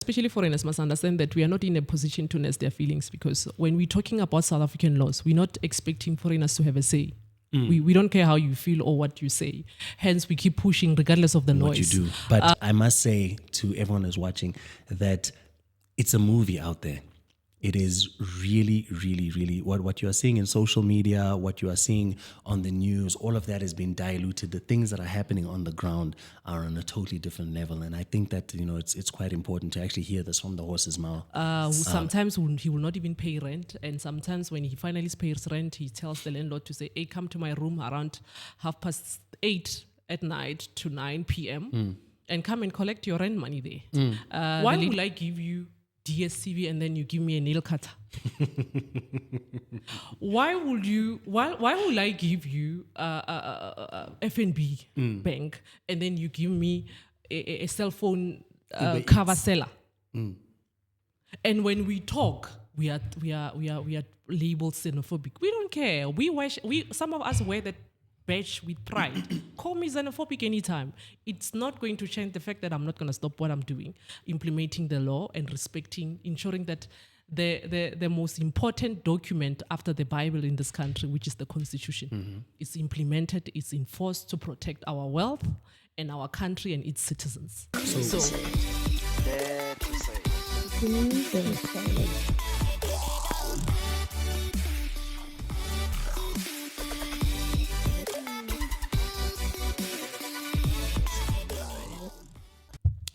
especially foreigners, must understand that we are not in a position to nurse their feelings, because when we're talking about South African laws, we're not expecting foreigners to have a say. We don't care how you feel or what you say. Hence, we keep pushing regardless of the noise. What you do. But I must say to everyone who's watching that it's a movie out there. It is really, really, really what you are seeing in social media, what you are seeing on the news, all of that has been diluted. The things that are happening on the ground are on a totally different level. And I think that, it's quite important to actually hear this from the horse's mouth. Sometimes he will not even pay rent. And sometimes when he finally pays rent, he tells the landlord to say, hey, come to my room around 8:30 at night to 9 p.m. And come and collect your rent money there. Why would I give you DSTV and then you give me a nail cutter? Why will I give you FNB bank and then you give me a cell phone cover seller? And when we talk, we are labeled xenophobic. We don't care. Some of us wear that badge with pride. Call me xenophobic anytime. It's not going to change the fact that I'm not going to stop what I'm doing, implementing the law and ensuring that the most important document after the Bible in this country, which is the Constitution, is implemented, is enforced to protect our wealth and our country and its citizens.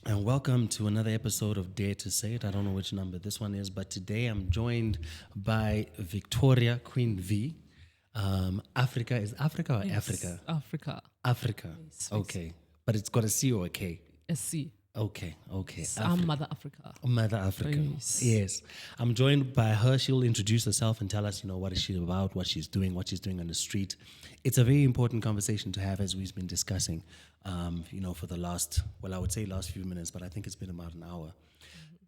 And welcome to another episode of Dare to Say It. I don't know which number this one is, but today I'm joined by Victoria, Queen V. Africa, is Africa or Yes, Africa? Africa. Africa. Yes, okay. But it's got a C or a K? A C. Okay. I'm Mother Africa. Mother Africa. Yes. I'm joined by her. She'll introduce herself and tell us, what is she about, what she's doing on the street. It's a very important conversation to have, as we've been discussing, for the last few minutes, but I think it's been about an hour.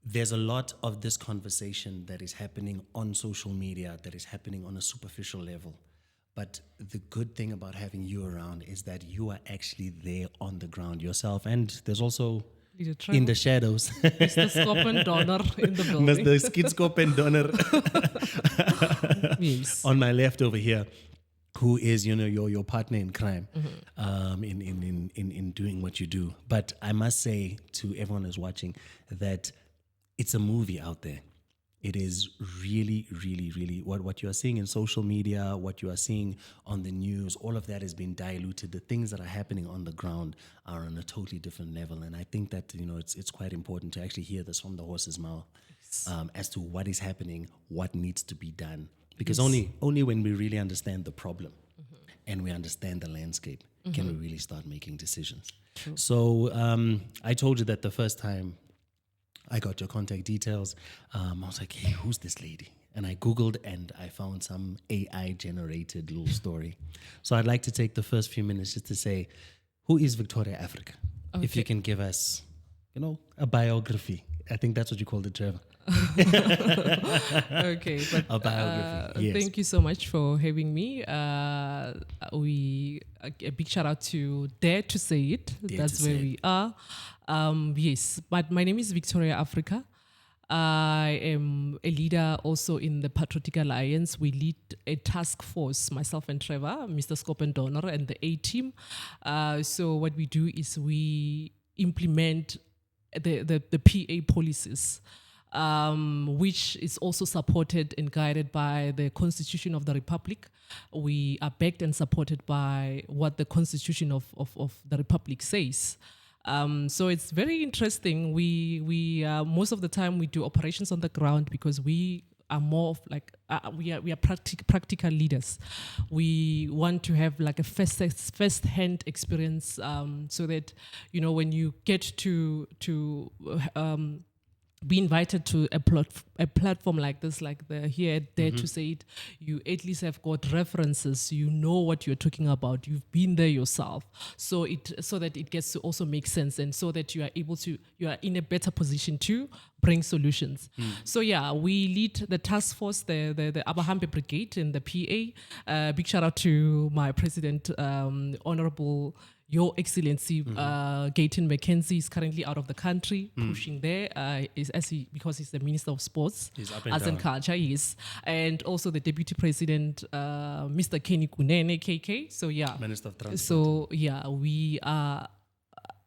There's a lot of this conversation that is happening on social media, that is happening on a superficial level. But the good thing about having you around is that you are actually there on the ground yourself. And there's also in the shadows, Mr. Scopen Donner in the building. Mr. Skid Scopen Donner Yes. on my left over here, who is your partner in crime, in doing what you do. But I must say to everyone who's watching that it's a movie out there. It is really, really, really what you are seeing in social media, what you are seeing on the news, all of that has been diluted. The things that are happening on the ground are on a totally different level. And I think that, it's quite important to actually hear this from the horse's mouth as to what is happening, what needs to be done. Because only when we really understand the problem and we understand the landscape can we really start making decisions. True. So I told you that the first time I got your contact details. I was like, hey, who's this lady? And I Googled and I found some AI-generated little story. So I'd like to take the first few minutes just to say, who is Victoria Africa? Okay. If you can give us, a biography. I think that's what you called it, Trevor. Okay, but A biography, yes. Thank you so much for having me. A big shout out to Dare to Say It. That's where we are. Yes, but my name is Victoria Africa. I am a leader also in the Patriotic Alliance. We lead a task force, myself and Trevor, Mr. Scopen Donner, and the A-team. So what we do is we implement the PA policies, which is also supported and guided by the Constitution of the Republic. We are backed and supported by what the Constitution of the Republic says. So it's very interesting. We most of the time we do operations on the ground because we are more of like we are practical leaders. We want to have like a first-hand experience, so that when you get to be invited to a platform like this, like the here Dare to Say It, you at least have got references. You know what you're talking about. You've been there yourself, so that it gets to also make sense, and so that you are in a better position to bring solutions. So yeah, we lead the task force, the Abahambe Brigade in the PA. Big shout out to my president, Honorable Your Excellency Gayton McKenzie is currently out of the country, pushing there, because he's the Minister of Sports, He's up and Arts and down. Culture, yes. And also the Deputy President, Mr. Kenny Kunene, KK. So, yeah. Minister of Transport. So, yeah, we are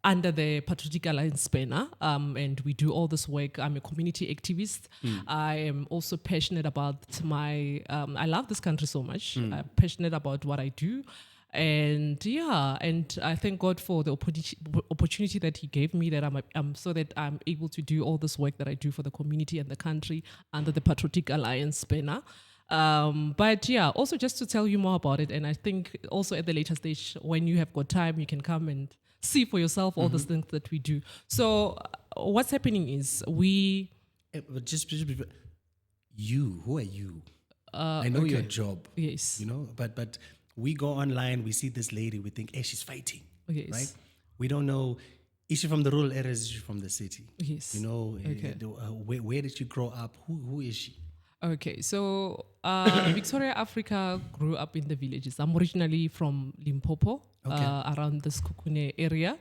under the Patriotic Alliance banner, and we do all this work. I'm a community activist. I am also passionate about I love this country so much. I'm passionate about what I do. And and I thank God for the opportunity that He gave me, that I'm so that I'm able to do all this work that I do for the community and the country under the Patriotic Alliance banner. But also just to tell you more about it, and I think also at the later stage, when you have got time, you can come and see for yourself all these things that we do. So what's happening is But just you, who are you? I know your job. Yes. You know, but we go online, we see this lady, we think, hey, she's fighting. Yes. Right? We don't know, is she from the rural areas, is she from the city? Yes. You know, Okay. where did she grow up? Who is she? Okay, so Victoria Africa grew up in the villages. I'm originally from Limpopo, around the Skukune area,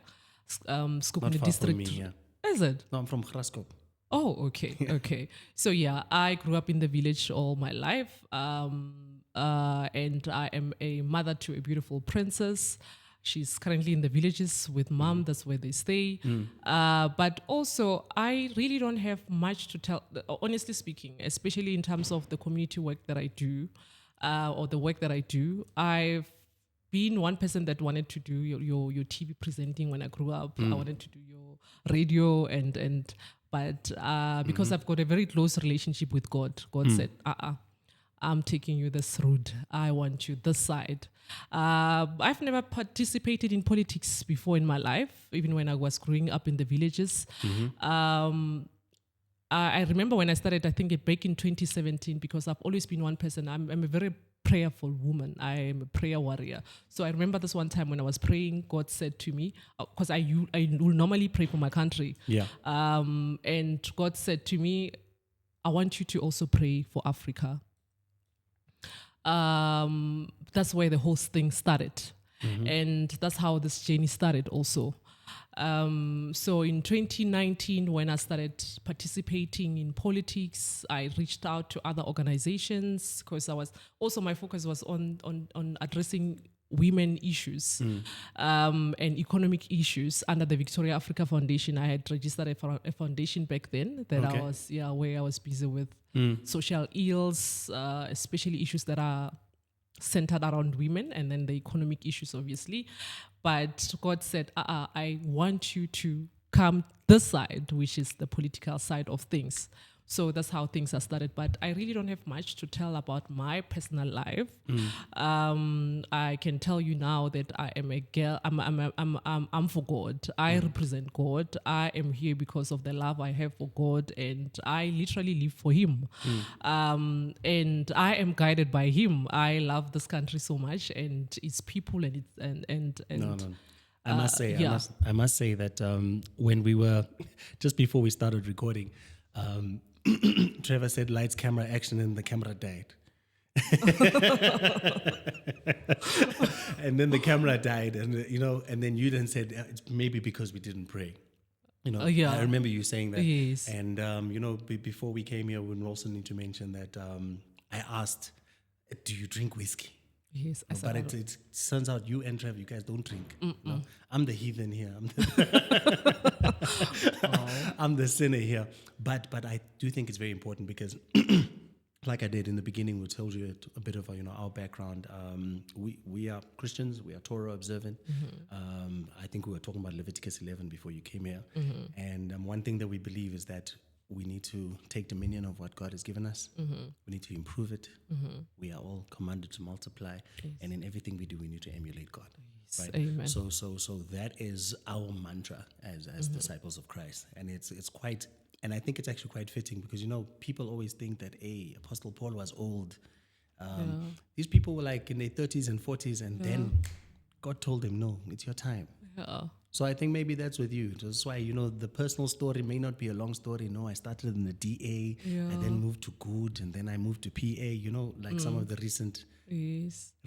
Not Skukune far district. from me, Is it? No, I'm from Graskop. Oh, okay, okay. So I grew up in the village all my life, and I am a mother to a beautiful princess. She's currently in the villages with mom. That's where they stay. But also, I really don't have much to tell, honestly speaking, especially in terms of the community work that I do, or the work that I do. I've been one person that wanted to do your TV presenting when I grew up. I wanted to do your radio but because I've got a very close relationship with God, God said, I'm taking you this route. I want you this side. I've never participated in politics before in my life, even when I was growing up in the villages. I remember when I started, I think back in 2017, because I've always been one person. I'm a very prayerful woman. I am a prayer warrior. So I remember this one time when I was praying, God said to me, because I will normally pray for my country. Yeah. And God said to me, I want you to also pray for Africa. That's where the whole thing started. And that's how this journey started also. So in 2019, when I started participating in politics, I reached out to other organizations because my focus was on addressing women issues and economic issues under the Victoria Africa Foundation. I had registered a foundation back then that where I was busy with social ills, especially issues that are centered around women, and then the economic issues, obviously. But God said, I want you to come this side, which is the political side of things. So that's how things are started. But I really don't have much to tell about my personal life. I can tell you now that I am a girl. I'm for God. I represent God. I am here because of the love I have for God, and I literally live for Him. And I am guided by Him. I love this country so much, and its people, and No. I must say that when we were just before we started recording, Trevor said lights, camera, action, and the camera died. And then the camera died, and and then you then said it's maybe because we didn't pray. I remember you saying that. Yes. And before we came here, we also need to mention that I asked, "Do you drink whiskey?" Yes, But it turns out you and Trev, you guys don't drink. No, I'm the heathen here. I'm the sinner here. But I do think it's very important because, like I did in the beginning, we told you a bit of our background. We are Christians. We are Torah observant. I think we were talking about Leviticus 11 before you came here. And one thing that we believe is that we need to take dominion of what God has given us. We need to improve it. We are all commanded to multiply. Yes. And in everything we do, we need to emulate God. Yes. Right? Amen. So that is our mantra as disciples of Christ. And it's quite, and I think it's actually quite fitting because, people always think that, Apostle Paul was old. These people were like in their 30s and 40s, and then God told them, no, it's your time. Yeah. So I think maybe that's with you. That's why, the personal story may not be a long story. No, I started in the DA, I then moved to Good, and then I moved to PA, like some of the recent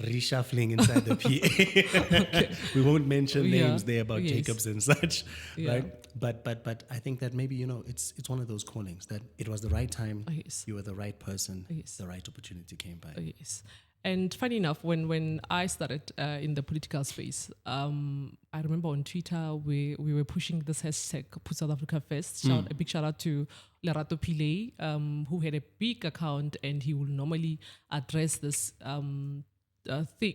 reshuffling inside the PA. We won't mention names there about Jacobs and such, right? But I think that maybe, it's one of those callings that it was the right time, you were the right person, the right opportunity came by. And funny enough, when I started in the political space, I remember on Twitter we were pushing this hashtag Put South Africa First. A big shout out to Lerato Pillay, who had a big account, and he will normally address this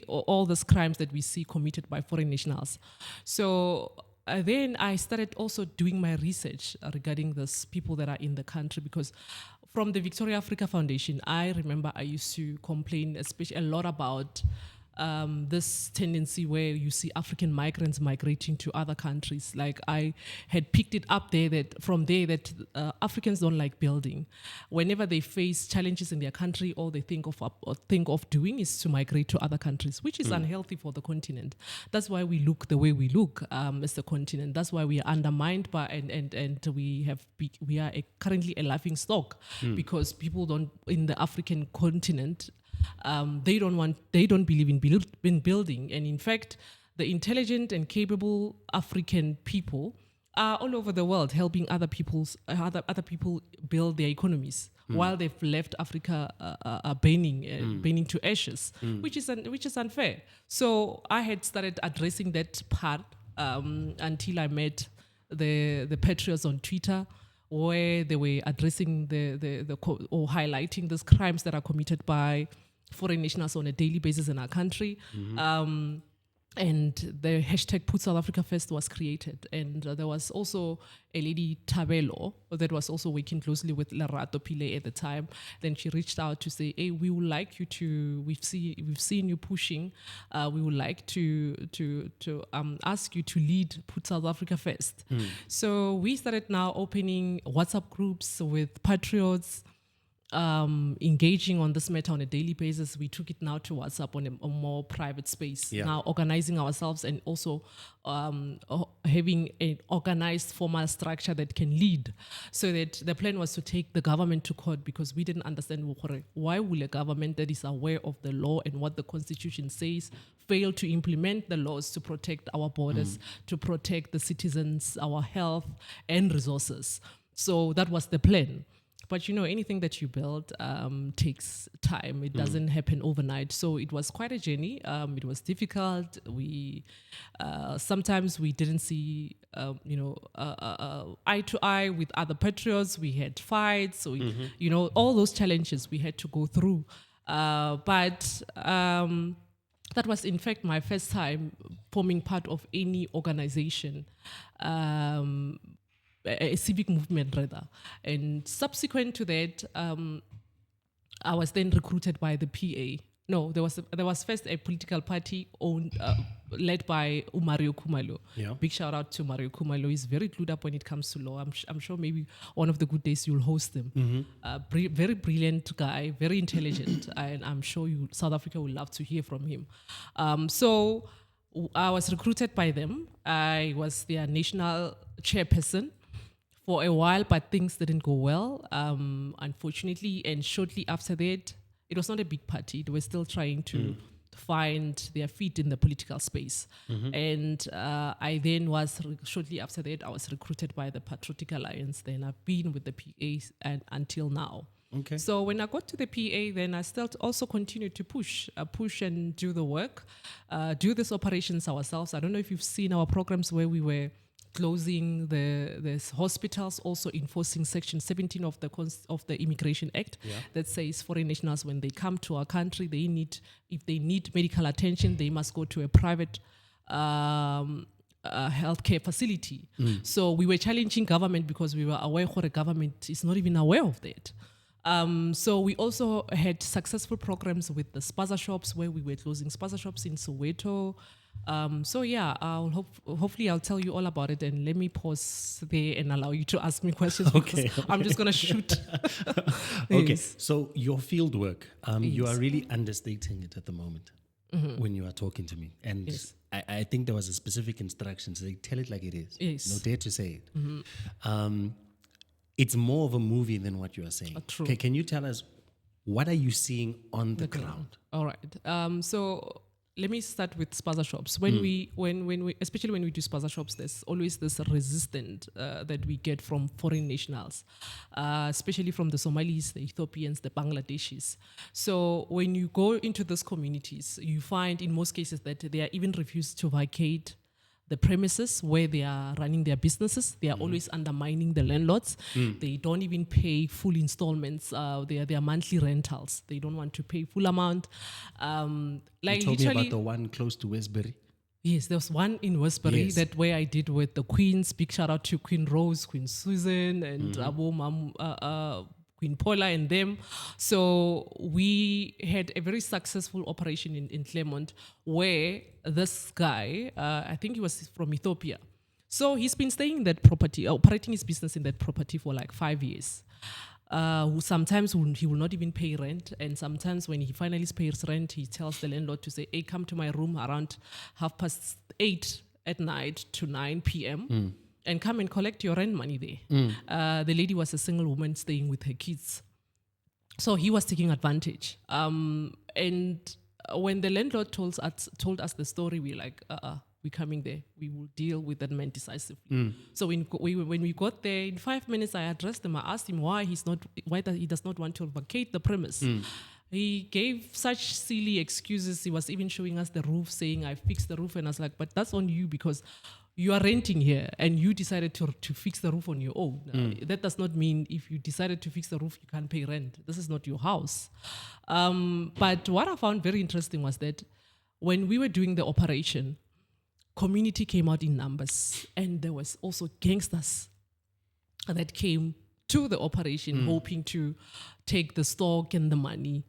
all these crimes that we see committed by foreign nationals. So then I started also doing my research regarding these people that are in the country, because from the Victoria Africa Foundation, I remember I used to complain especially a lot about this tendency where you see African migrants migrating to other countries. Like I had picked it up there that Africans don't like building. Whenever they face challenges in their country, all they think of doing is to migrate to other countries, which is unhealthy for the continent. That's why we look the way we look as the continent. That's why we are undermined by and we are currently a laughing stock because people in the African continent. They don't believe in building, and in fact, the intelligent and capable African people are all over the world helping other people build their economies, while they've left Africa burning to ashes, which is unfair. So I had started addressing that part until I met the Patriots on Twitter, where they were addressing or highlighting these crimes that are committed by foreign nationals on a daily basis in our country. And the hashtag Put South Africa First was created. And there was also a lady, Tabelo, that was also working closely with Lerato Pillay at the time. Then she reached out to say, hey, we would like you to, we've seen you pushing. We would like to ask you to lead Put South Africa First. So we started now opening WhatsApp groups with patriots, engaging on this matter on a daily basis. We took it now to WhatsApp on a more private space. Now organizing ourselves and also having an organized formal structure that can lead. So that the plan was to take the government to court, because we didn't understand why will a government that is aware of the law and what the constitution says fail to implement the laws to protect our borders, to protect the citizens, our health and resources. So that was the plan. But anything that you build takes time. It doesn't happen overnight. So it was quite a journey. It was difficult. We sometimes we didn't see eye to eye with other patriots. We had fights. So all those challenges we had to go through. But that was in fact my first time forming part of any organization. A civic movement rather. And subsequent to that, I was then recruited by the PA. No, there was first a political party led by Mario Kumalo. Big shout out to Mario Kumalo. He's very clued up when it comes to law. I'm sure maybe one of the good days you'll host him. Very brilliant guy, very intelligent, and I'm sure South Africa will love to hear from him. So I was recruited by them. I was their national chairperson for a while, but things didn't go well, unfortunately. And shortly after that, it was not a big party. They were still trying to find their feet in the political space. And I then shortly after that, I was recruited by the Patriotic Alliance. Then I've been with the PA until now. Okay. So when I got to the PA, then I still also continued to push and do the work, do these operations ourselves. I don't know if you've seen our programs where we were closing the hospitals, also enforcing Section 17 of the Immigration Act that says foreign nationals, when they come to our country, if they need medical attention, they must go to a private healthcare facility. So we were challenging government because we were aware the government is not even aware of that. So we also had successful programs with the spaza shops, where we were closing spaza shops in Soweto. Hopefully I'll tell you all about it, and let me pause there and allow you to ask me questions. Okay. I'm just going to shoot. Okay, so your field work, you are really understating it at the moment when you are talking to me. And I think there was a specific instruction. So they tell it like it is. Yes. No dare to say it. It's more of a movie than what you are saying. True. Okay, can you tell us what are you seeing on the ground? All right. So let me start with spaza shops. When we, especially when we do spaza shops, there's always this resistance that we get from foreign nationals, especially from the Somalis, the Ethiopians, the Bangladeshis. So when you go into those communities, you find in most cases that they are even refused to vacate the premises where they are running their businesses. They are always undermining the landlords. They don't even pay full installments. They are monthly rentals. They don't want to pay full amount. You told me about the one close to Westbury. Yes, there was one in Westbury that way I did with the Queens. Big shout out to Queen Rose, Queen Susan, and Queen Paula and them. So we had a very successful operation in Claremont where this guy, I think he was from Ethiopia. So he's been staying in that property, operating his business in that property for like 5 years. Sometimes he will not even pay rent, and sometimes when he finally pays rent, he tells the landlord to say, hey, come to my room around 8:30 at night to 9 p.m. And come and collect your rent money there. The lady was a single woman staying with her kids. So he was taking advantage. And when the landlord told us the story, we're like, we're coming there. We will deal with that man decisively. So when we got there, in 5 minutes, I addressed him. I asked him why he does not want to vacate the premise. He gave such silly excuses. He was even showing us the roof, saying, I fixed the roof. And I was like, but that's on you because you are renting here and you decided to fix the roof on your own. That does not mean if you decided to fix the roof, you can't pay rent. This is not your house. But what I found very interesting was that when we were doing the operation, community came out in numbers, and there was also gangsters that came to the operation hoping to take the stock and the money.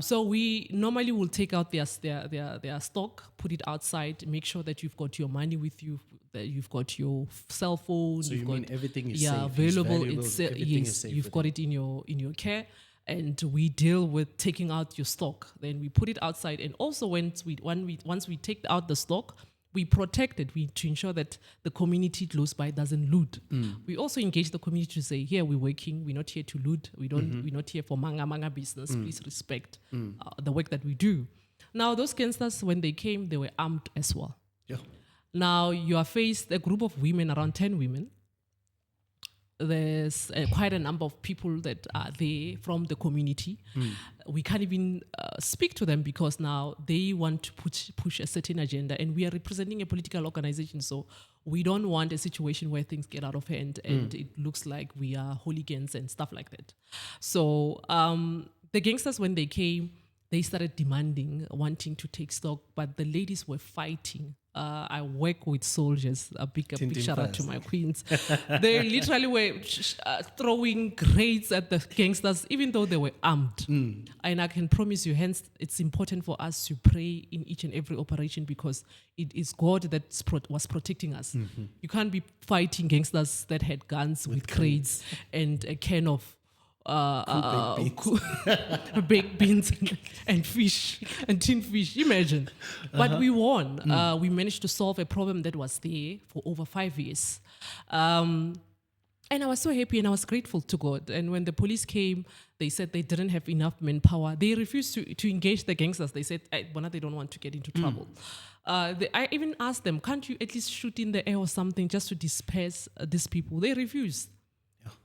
So we normally will take out their stock, put it outside, make sure that you've got your money with you, that you've got your cell phone. So you mean everything is safe? Available. Yes, you've got it in your care, and we deal with taking out your stock. Then we put it outside, and also once we take out the stock, we protect it to ensure that the community close by doesn't loot. We also engage the community to say, here we're working, we're not here to loot, we're not here for manga business, please respect the work that we do. Now those gangsters, when they came, they were armed as well. Yeah. Now you are faced a group of women, around 10 women. There's quite a number of people that are there from the community. We can't even speak to them because now they want to push a certain agenda, and we are representing a political organization, so we don't want a situation where things get out of hand and it looks like we are hooligans and stuff like that. So the gangsters, when they came, they started demanding, wanting to take stock, but the ladies were fighting. I work with soldiers. A big shout out to my queens. They literally were throwing grenades at the gangsters, even though they were armed. And I can promise you, hence, it's important for us to pray in each and every operation because it is God that was protecting us. You can't be fighting gangsters that had guns with crates and a can of baked beans and fish and tin fish. Imagine. But we won. We managed to solve a problem that was there for over 5 years. And I was so happy and I was grateful to God. And when the police came, they said they didn't have enough manpower. They refused to engage the gangsters. They said, they don't want to get into trouble. I even asked them, can't you at least shoot in the air or something just to disperse these people? They refused.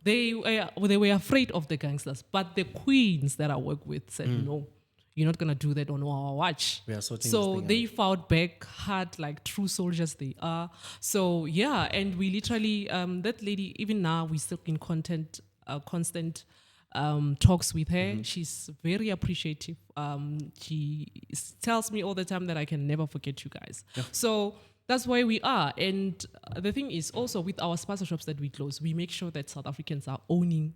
They were afraid of the gangsters, but the queens that I work with said, no, you're not going to do that on our watch. So they fought back hard like true soldiers they are. So yeah, and we literally, that lady, even now, we still in constant talks with her. She's very appreciative. She tells me all the time that I can never forget you guys. Yeah. So that's where we are. And the thing is also with our spaza shops that we close, we make sure that South Africans are owning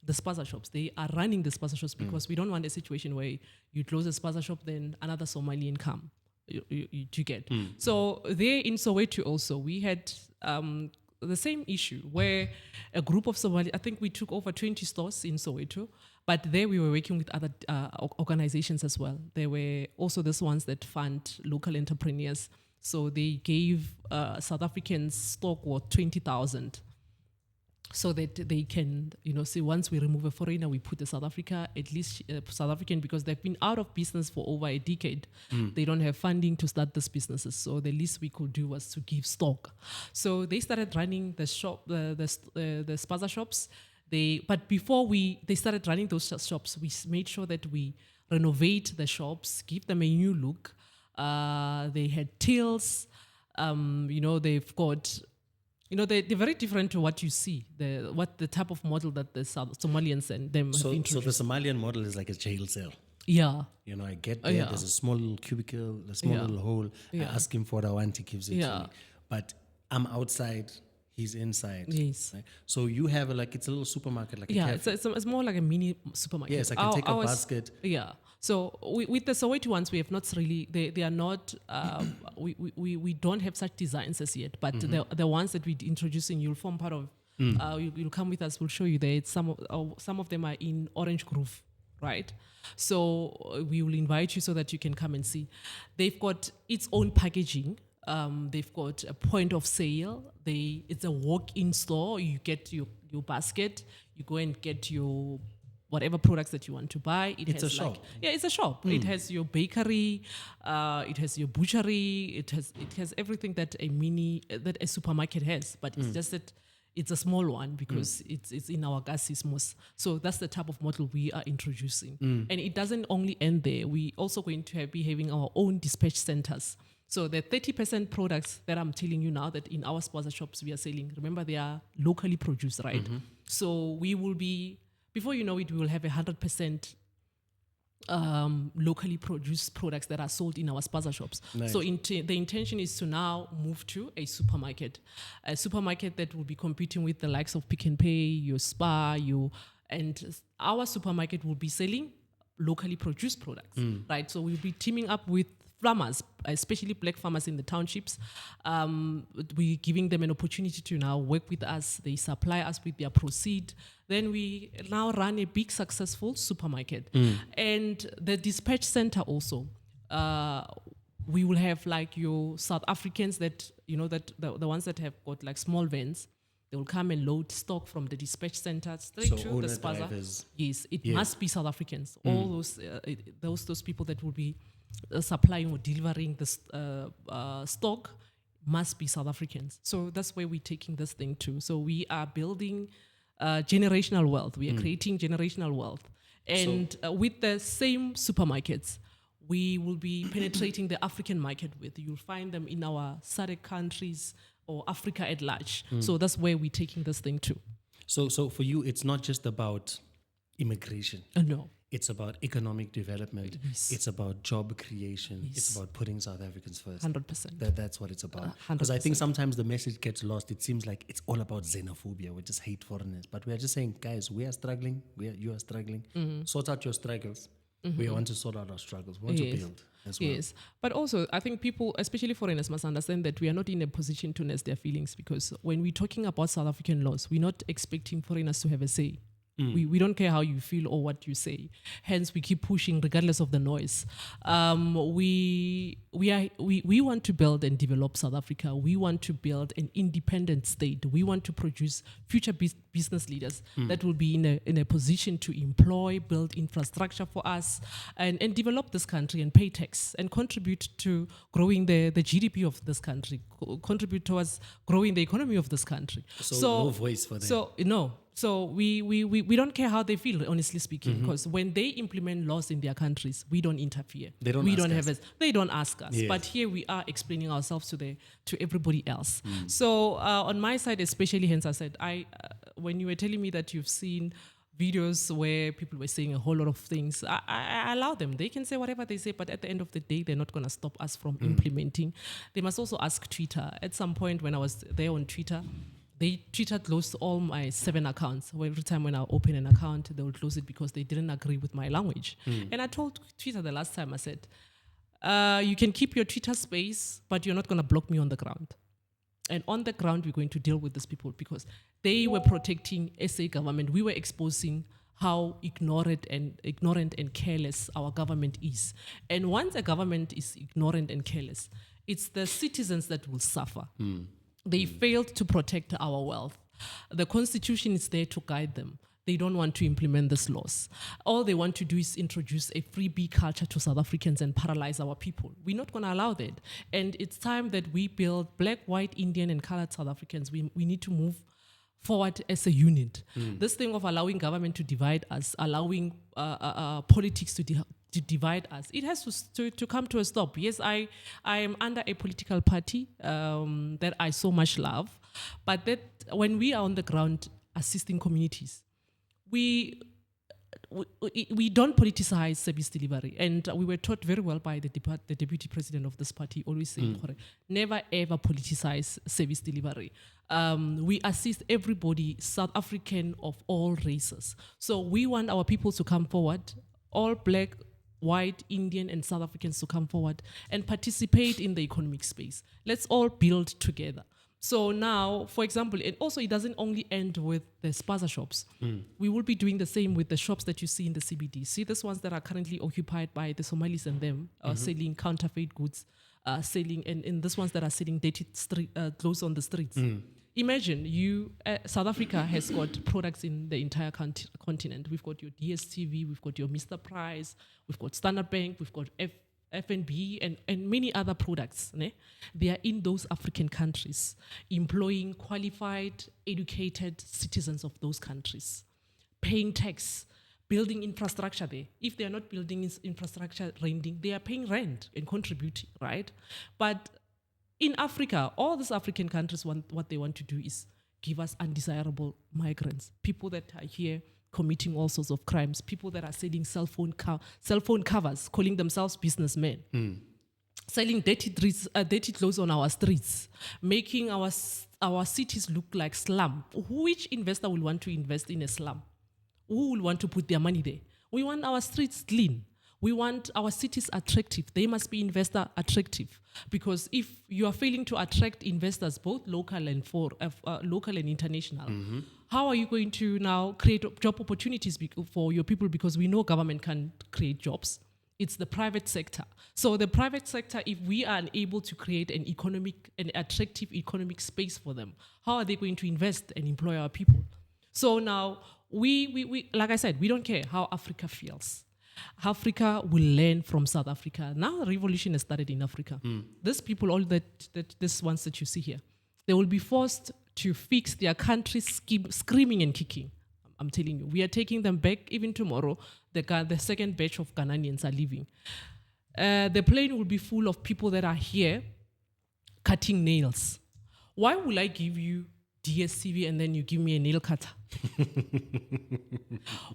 the spaza shops. They are running the spaza shops because we don't want a situation where you close a spaza shop, then another Somalian come. You get. So there in Soweto also, we had the same issue where a group of Somali, I think we took over 20 stores in Soweto, but there we were working with other organizations as well. There were also these ones that fund local entrepreneurs. So they gave South Africans stock worth 20,000. So that they can, say once we remove a foreigner, we put a South South African, because they've been out of business for over a decade. They don't have funding to start these businesses. So the least we could do was to give stock. So they started running the shop, the spaza shops. But before they started running those shops, we made sure that we renovate the shops, give them a new look. They had tills. They've got. They're very different to what you see, the type of model that the Somalians and them have introduced. So the Somalian model is like a jail cell. Yeah. I get there, there's a small little cubicle, a small little hole. I ask him for the one, he gives it to me. But I'm outside, he's inside. Yes. Right? So you have it's a little supermarket, like a cafe. It's more like a mini supermarket. Yes, I can take a basket. Yeah. So with the Soweto ones, we have not really. They are not. We don't have such designs as yet. But the ones that we're introducing, you'll form part of. You'll come with us. We'll show you there. Some of them are in Orange Grove, right? So we will invite you so that you can come and see. They've got its own packaging. They've got a point of sale. It's a walk-in store. You get your basket. You go and get your whatever products that you want to buy. It's a shop. It's a shop. It has your bakery, it has your butchery, it has everything that a supermarket has. But it's just that it's a small one because it's in our Gasismos. So that's the type of model we are introducing. And it doesn't only end there. We also going to be having our own dispatch centers. So the 30% products that I'm telling you now that in our sponsor shops we are selling, remember they are locally produced, right? So we will be, before you know it, we will have 100% locally produced products that are sold in our spaza shops. Nice. So the intention is to now move to a supermarket that will be competing with the likes of Pick n Pay, your Spar, and our supermarket will be selling locally produced products, right? So we'll be teaming up with farmers, especially black farmers in the townships. We're giving them an opportunity to now work with us. They supply us with their proceed. Then we now run a big successful supermarket. And the dispatch center also, we will have like your South Africans that, that the ones that have got like small vans, they will come and load stock from the dispatch center straight to the spaza. Yes, it must be South Africans. All those people that will be supplying or delivering the stock must be South Africans. So that's where we're taking this thing to. So we are building generational wealth. We are creating generational wealth. And with the same supermarkets, we will be penetrating the African market with. You'll find them in our SADC countries or Africa at large. So that's where we're taking this thing to. So for you, it's not just about immigration. No. It's about economic development. Yes. It's about job creation. Yes. It's about putting South Africans first. 100%. That's what it's about. Because I think sometimes the message gets lost. It seems like it's all about xenophobia. We just hate foreigners. But we are just saying, guys, we are struggling. You are struggling. Sort out your struggles. We want to sort out our struggles. We want to build as well. Yes. But also, I think people, especially foreigners, must understand that we are not in a position to nurse their feelings, because when we're talking about South African laws, we're not expecting foreigners to have a say. We don't care how you feel or what you say. Hence, we keep pushing regardless of the noise. We want to build and develop South Africa. We want to build an independent state. We want to produce future business leaders that will be in a position to employ, build infrastructure for us, and develop this country and pay tax and contribute to growing the GDP of this country, contribute towards growing the economy of this country. So no voice for them. So we don't care how they feel, honestly speaking, because when they implement laws in their countries, we don't interfere. They don't ask us. Yes. But here we are explaining ourselves to everybody else. So on my side, especially, hence I said, when you were telling me that you've seen videos where people were saying a whole lot of things, I allow them. They can say whatever they say, but at the end of the day, they're not going to stop us from implementing. They must also ask Twitter. At some point when I was there on Twitter, Twitter closed all my 7 accounts. Every time when I open an account, they would close it because they didn't agree with my language. And I told Twitter the last time, I said, you can keep your Twitter space, but you're not going to block me on the ground. And on the ground, we're going to deal with these people because they were protecting SA government. We were exposing how ignorant and careless our government is. And once a government is ignorant and careless, it's the citizens that will suffer. They failed to protect our wealth. The constitution is there to guide them. They don't want to implement these laws. All they want to do is introduce a freebie culture to South Africans and paralyze our people. We're not going to allow that. And it's time that we build black, white, Indian, and colored South Africans. We need to move forward as a unit. This thing of allowing government to divide us, allowing politics to divide us, it has to come to a stop. Yes, I am under a political party that I so much love, but that when we are on the ground assisting communities, we don't politicize service delivery. And we were taught very well by the deputy president of this party, always saying, never ever politicize service delivery. We assist everybody, South African of all races. So we want our people to come forward, all black, white, Indian, and South Africans to come forward and participate in the economic space. Let's all build together. So now, for example, and also it doesn't only end with the spaza shops. We will be doing the same with the shops that you see in the CBD. See these ones that are currently occupied by the Somalis and them, selling counterfeit goods, selling, and these ones that are selling dirty clothes on the streets. Imagine South Africa has got products in the entire continent. We've got your DSTV, we've got your Mr. Price, we've got Standard Bank, we've got FNB and many other products. Ne? They are in those African countries, employing qualified, educated citizens of those countries, paying tax, building infrastructure there. If they are not building infrastructure, renting, they are paying rent and contributing, right? But in Africa, all these African countries what they want to do is give us undesirable migrants, people that are here committing all sorts of crimes, people that are selling cell phone covers, calling themselves businessmen, selling dirty clothes on our streets, making our cities look like slum. Which investor will want to invest in a slum? Who will want to put their money there? We want our streets clean. We want our cities attractive. They must be investor attractive, because if you are failing to attract investors, both local and local and international, how are you going to now create job opportunities for your people? Because we know government can create jobs. It's the private sector. So the private sector, if we are unable to create an attractive economic space for them, how are they going to invest and employ our people? So now we like I said, we don't care how Africa feels. Africa will learn from South Africa. Now the revolution has started in Africa. These people, all these ones that you see here, they will be forced to fix their country screaming and kicking. I'm telling you, we are taking them back. Even tomorrow, the second batch of Ghanaians are leaving. The plane will be full of people that are here cutting nails. Why will I give you DSTV and then you give me a nail cutter?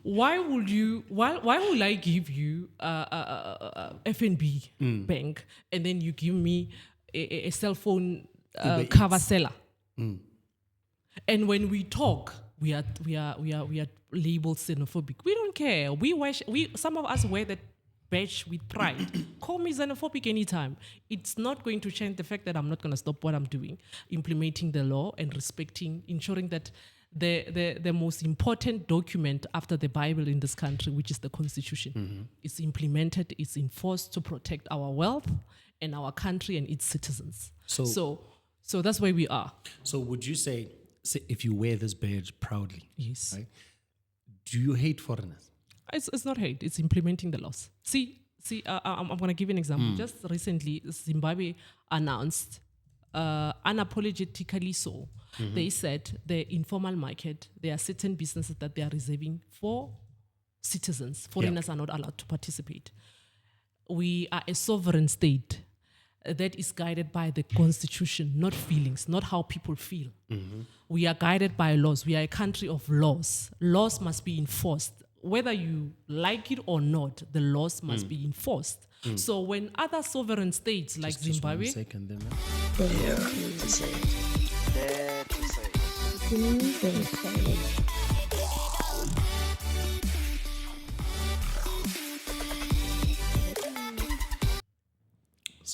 Why will I give you FNB bank and then you give me a cell phone cover seller? And when we talk, we are labeled xenophobic. We don't care. Some of us wear that badge with pride. Call me xenophobic anytime. It's not going to change the fact that I'm not going to stop what I'm doing, implementing the law and ensuring that the most important document after the Bible in this country, which is the Constitution, is implemented, is enforced to protect our wealth and our country and its citizens. So that's where we are. So would you say if you wear this badge proudly, yes, right, do you hate foreigners? It's not hate. It's implementing the laws. See. I'm going to give you an example. Just recently, Zimbabwe announced, unapologetically so, they said the informal market, there are certain businesses that they are reserving for citizens. Foreigners are not allowed to participate. We are a sovereign state that is guided by the Constitution, not feelings, not how people feel. We are guided by laws. We are a country of laws. Laws must be enforced. Whether you like it or not, the laws must be enforced. So when other sovereign states like Zimbabwe... Just 1 second then.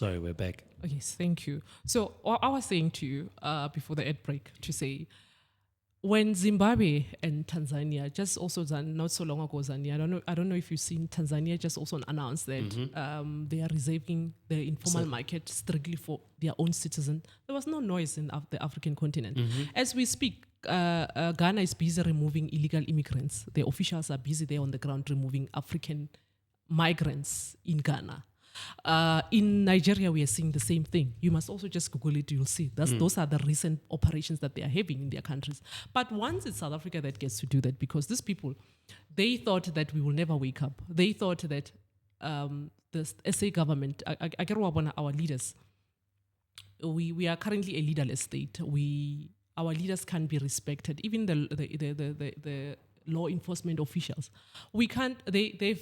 Sorry, we're back. Yes, thank you. So I was saying to you before the ad break to say, when Zimbabwe and Tanzania, just also not so long ago, Zambia, I don't know if you've seen Tanzania just also announced that they are reserving the informal market strictly for their own citizens. There was no noise in the African continent. As we speak, Ghana is busy removing illegal immigrants. The officials are busy there on the ground removing African migrants in Ghana. In Nigeria, we are seeing the same thing. You must also just Google it, you'll see. Those are the recent operations that they are having in their countries. But once it's South Africa that gets to do that, because these people, they thought that we will never wake up. They thought that the SA government, I get our leaders, we are currently a leaderless state. Our leaders can't be respected. Even the law enforcement officials, we can't. They've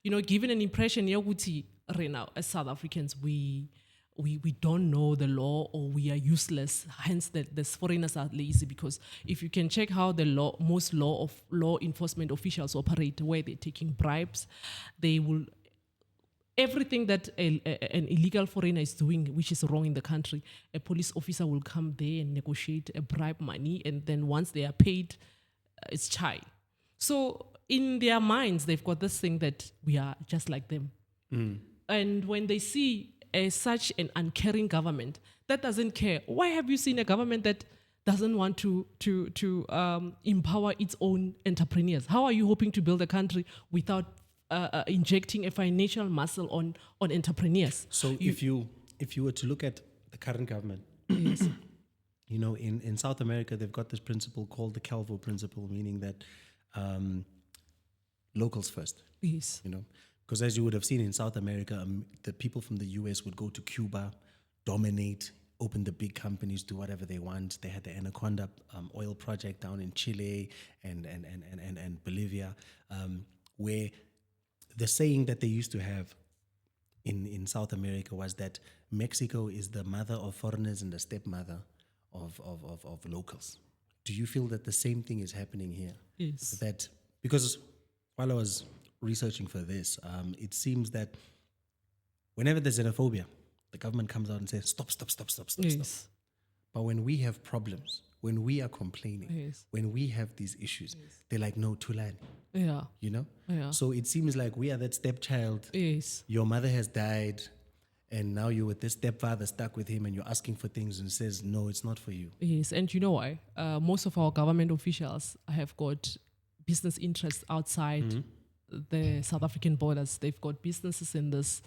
given an impression. Right now, as South Africans, we don't know the law, or we are useless. Hence, the foreigners are lazy, because if you can check how most law enforcement officials operate, where they're taking bribes, they will. Everything that an illegal foreigner is doing, which is wrong in the country, a police officer will come there and negotiate a bribe money, and then once they are paid, it's chai. So in their minds, they've got this thing that we are just like them. And when they see such an uncaring government that doesn't care, why have you seen a government that doesn't want to empower its own entrepreneurs? How are you hoping to build a country without injecting a financial muscle on entrepreneurs? So if you were to look at the current government, yes. In South America, they've got this principle called the Calvo principle, meaning that locals first. Yes. Because as you would have seen in South America, the people from the US would go to Cuba, dominate, open the big companies, do whatever they want. They had the Anaconda oil project down in Chile and Bolivia, where the saying that they used to have in South America was that Mexico is the mother of foreigners and the stepmother of locals. Do you feel that the same thing is happening here? Yes. That because while I was researching for this, it seems that whenever there's xenophobia, the government comes out and says, stop. Yes. But when we have problems, when we are complaining, Yes. when we have these issues, they're like, no, Tulani. Yeah. Yeah. So it seems like we are that stepchild. Yes. Your mother has died, and now you're with this stepfather stuck with him, and you're asking for things and says, no, it's not for you. Yes. And you know why? Most of our government officials have got business interests outside the South African borders. They've got businesses in this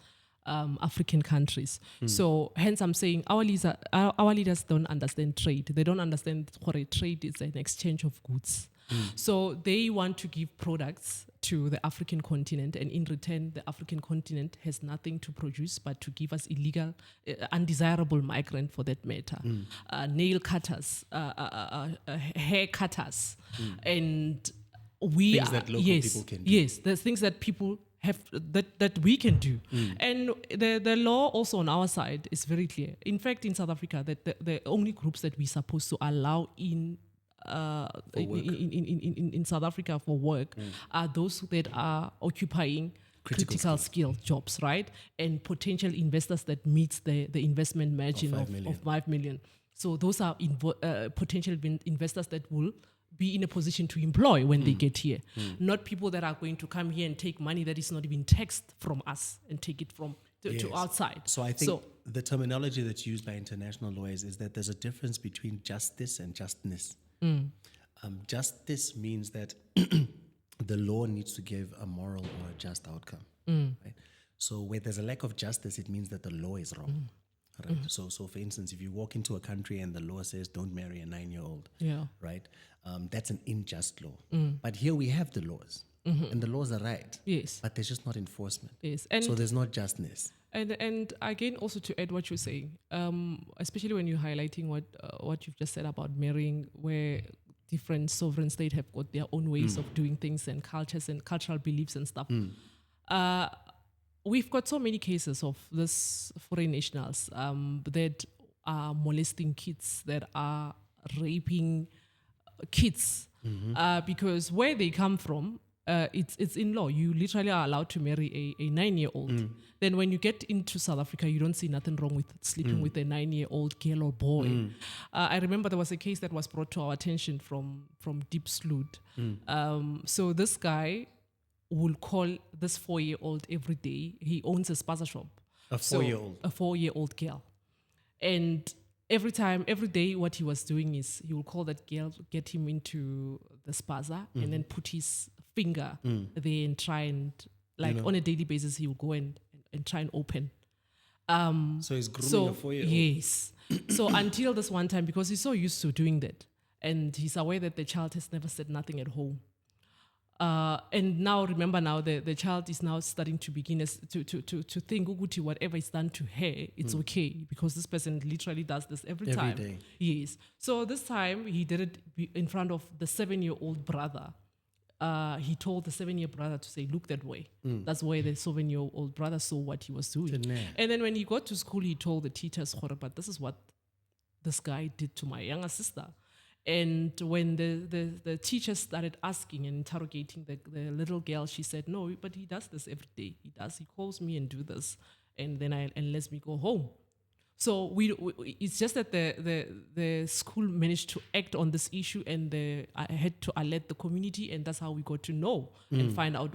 African countries. So hence I'm saying our leaders don't understand trade. They don't understand what a trade is, an exchange of goods. So they want to give products to the African continent, and in return, the African continent has nothing to produce but to give us illegal, undesirable migrant for that matter. Nail cutters, hair cutters, and we Things that local people can do. Yes, there's things that people have that we can do. And the law also on our side is very clear. In fact, in South Africa, that the only groups that we're supposed to allow in South Africa for work are those that are occupying critical skill jobs, right? And potential investors that meets the investment margin of 5 million. So those are potential investors that will be in a position to employ when they get here. Not people that are going to come here and take money that is not even taxed from us and take it from to outside. So I think the terminology that's used by international lawyers is that there's a difference between justice and justness. Justice means that the law needs to give a moral or a just outcome. Right? So where there's a lack of justice, it means that the law is wrong. Right? So for instance, if you walk into a country and the law says don't marry a 9-year-old, right? That's an unjust law. But here we have the laws, and the laws are right. Yes. But there's just not enforcement. Yes. And so there's not justness. And again, also to add what you're saying, especially when you're highlighting what you've just said about marrying, where different sovereign states have got their own ways of doing things and cultures and cultural beliefs and stuff. We've got so many cases of this foreign nationals that are molesting kids, that are raping kids, because where they come from, it's in law. You literally are allowed to marry a 9-year-old. Then when you get into South Africa, you don't see nothing wrong with sleeping with a 9-year-old girl or boy. I remember there was a case that was brought to our attention from Deep Sloot. So this guy will call this 4-year-old every day. He owns a spaza shop. A 4-year-old. A 4-year-old girl. And every day, what he was doing is he will call that girl, get him into the spaza, and then put his finger there and try and, like, on a daily basis, he will go and try and open. So he's grooming a 4-year-old. Yes. So until this one time, because he's so used to doing that, and he's aware that the child has never said nothing at home. And now, remember now, the child is now starting to begin to think, Uguti, whatever is done to her, it's okay, because this person literally does this every time. Every day. Yes. So this time, he did it in front of the 7-year-old brother. He told the 7-year-old brother to say, look that way. That's why the 7-year-old brother saw what he was doing. And then when he got to school, he told the teachers, but this is what this guy did to my younger sister. And when the teachers started asking and interrogating the little girl, she said, no, but he does this every day. He calls me and do this, and then and lets me go home. So it's just that the school managed to act on this issue, and I had to alert the community, and that's how we got to know and find out,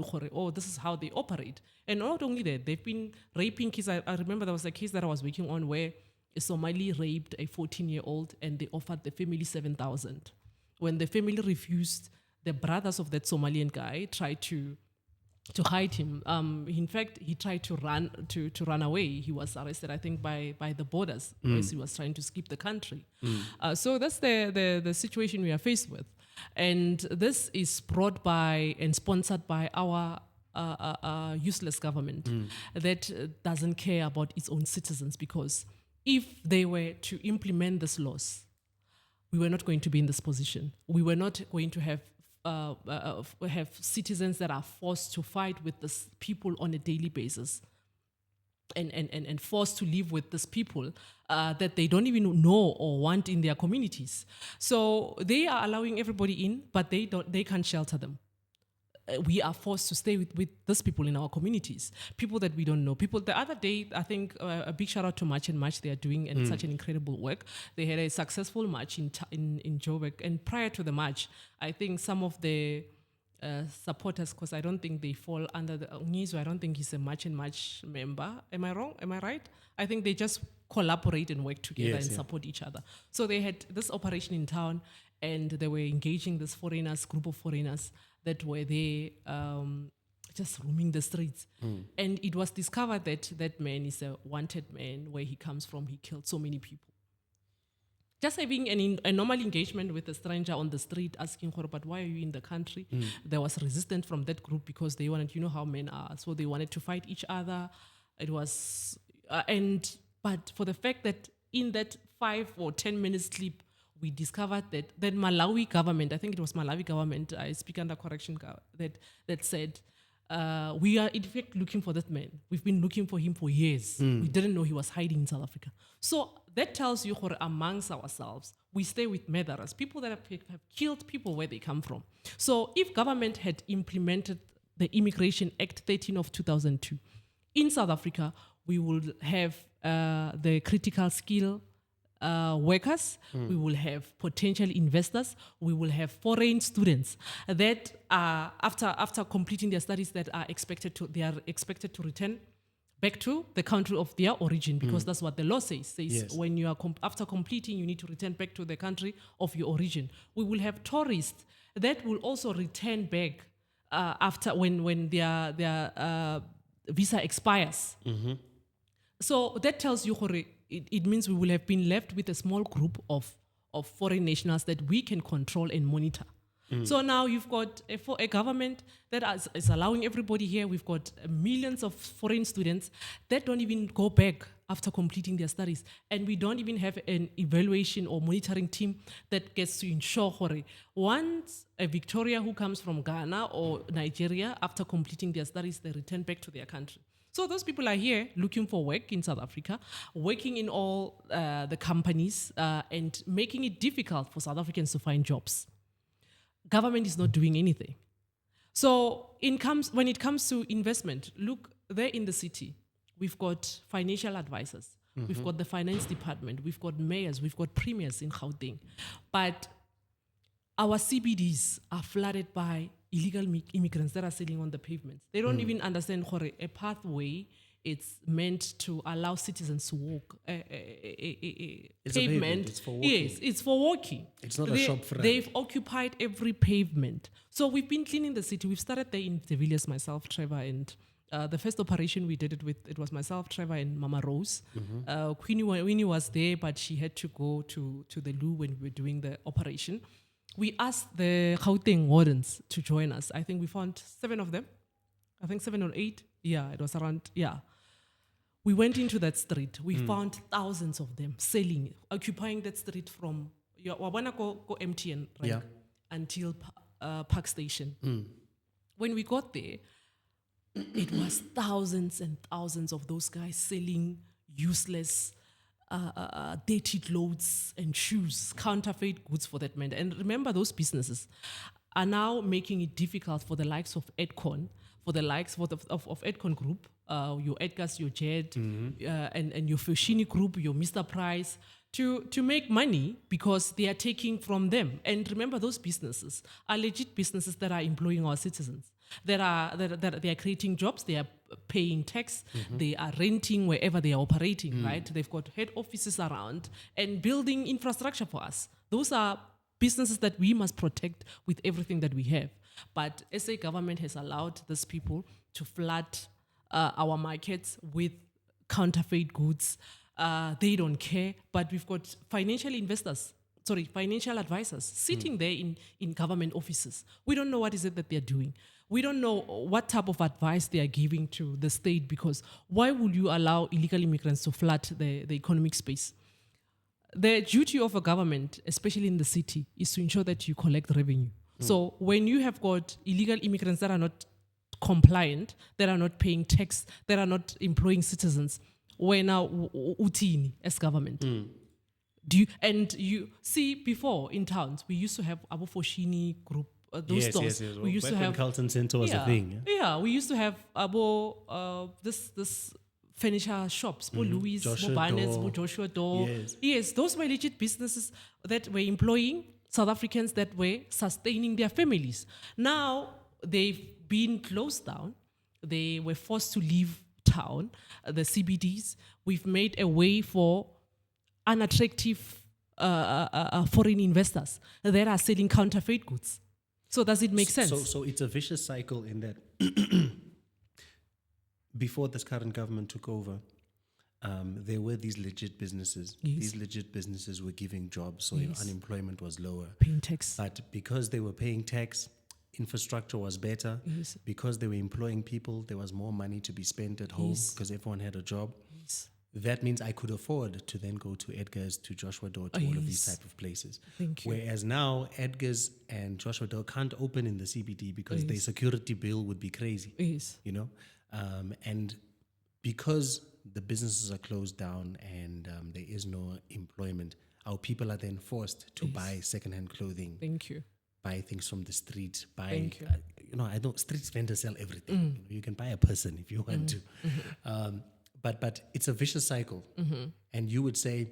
this is how they operate. And not only that, they've been raping kids. I remember there was a case that I was working on where a Somali raped a 14-year-old, and they offered the family 7,000. When the family refused, the brothers of that Somalian guy tried to hide him. In fact, he tried to run away. He was arrested, I think, by the borders, because he was trying to skip the country. So that's the situation we are faced with. And this is brought by and sponsored by our useless government that doesn't care about its own citizens, because if they were to implement these laws, we were not going to be in this position. We were not going to have citizens that are forced to fight with these people on a daily basis, and forced to live with these people that they don't even know or want in their communities. So they are allowing everybody in, but they can't shelter them. We are forced to stay with these people in our communities, people that we don't know. People, the other day, I think a big shout out to March and March. They are doing such an incredible work. They had a successful march in Joburg. And prior to the march, I think some of the supporters, because I don't think they fall under the Ngizo, I don't think he's a March and March member. Am I wrong? Am I right? I think they just collaborate and work together and support each other. So they had this operation in town, and they were engaging this group of foreigners that were there just roaming the streets. And it was discovered that that man is a wanted man. Where he comes from, he killed so many people. Just having a normal engagement with a stranger on the street, asking her, but why are you in the country? There was resistance from that group, because they wanted, you know how men are, so they wanted to fight each other. It was, but for the fact that in that 5 or 10 minutes clip, we discovered that Malawi government, I think it was Malawi government, I speak under correction, that said, we are in fact looking for that man. We've been looking for him for years. We didn't know he was hiding in South Africa. So that tells you, amongst ourselves, we stay with murderers, people that have killed people where they come from. So if government had implemented the Immigration Act 13 of 2002, in South Africa, we would have the critical skill workers, we will have potential investors, we will have foreign students that are after completing their studies they are expected to return back to the country of their origin, because that's what the law says. When you are after completing, you need to return back to the country of your origin. We will have tourists that will also return back after when their visa expires. So that tells you, it means we will have been left with a small group of foreign nationals that we can control and monitor. So now you've got a government that is allowing everybody here. We've got millions of foreign students that don't even go back after completing their studies. And we don't even have an evaluation or monitoring team that gets to ensure, once a Victoria who comes from Ghana or Nigeria, after completing their studies, they return back to their country. So those people are here looking for work in South Africa, working in all the companies and making it difficult for South Africans to find jobs. Government is not doing anything. So when it comes to investment, look, there in the city, we've got financial advisors, we've got the finance department, we've got mayors, we've got premiers in Gauteng. But our CBDs are flooded by illegal immigrants that are sitting on the pavements. They don't even understand a pathway. It's meant to allow citizens to walk. It's pavement. a pavement. It's for walking. Yes, it's for walking. It's not a shop front. They've occupied every pavement. So we've been cleaning the city. We've started there in De Villiers, myself, Trevor, and the first operation we did it was myself, Trevor, and Mama Rose. Queenie was there, but she had to go to the loo when we were doing the operation. We asked the Gauteng wardens to join us. I think we found 7 of them. I think 7 or 8. Yeah, it was around, yeah. We went into that street. We found thousands of them selling, occupying that street from Wabana go MTN right, until Park Station. When we got there, it was thousands and thousands of those guys selling useless, dirty clothes and shoes, counterfeit goods for that matter. And remember, those businesses are now making it difficult for the likes of Edcon, for the likes of Edcon Group, your Edgar's, your Jed, and your Fushini Group, your Mr. Price, to make money because they are taking from them. And remember, those businesses are legit businesses that are employing our citizens. That they are creating jobs, they are paying tax, they are renting wherever they are operating, right? They've got head offices around and building infrastructure for us. Those are businesses that we must protect with everything that we have. But SA government has allowed these people to flood our markets with counterfeit goods. They don't care, but we've got financial advisors sitting there in government offices. We don't know what is it that they're doing. We don't know what type of advice they are giving to the state, because why would you allow illegal immigrants to flood the economic space? The duty of a government, especially in the city, is to ensure that you collect revenue. So when you have got illegal immigrants that are not compliant, that are not paying tax, that are not employing citizens, we're now utini as government. You see, before in towns, we used to have Abu Foshini Group, those stores. Yes. We used to have Carlton Center was a thing. Yeah, we used to have this furniture shops, Louis, Barnes, Joshua Door. Yes, those were legit businesses that were employing South Africans, that were sustaining their families. Now they've been closed down. They were forced to leave town, the CBDs. We've made a way for unattractive foreign investors that are selling counterfeit goods. So does it make sense? So it's a vicious cycle in that before this current government took over, there were these legit businesses. Yes. These legit businesses were giving jobs, so unemployment was lower. Paying tax. But because they were paying tax, infrastructure was better. Yes. Because they were employing people, there was more money to be spent at home because everyone had a job. Yes. That means I could afford to then go to Edgar's, to Joshua Door, to all of these type of places. Thank you. Whereas now, Edgar's and Joshua Door can't open in the CBD because their security bill would be crazy. Yes. You know? And because the businesses are closed down and there is no employment, our people are then forced to buy secondhand clothing. Thank you. Buy things from the street. Thank you. I don't. Street vendors sell everything. You can buy a person if you want to. But it's a vicious cycle. And you would say,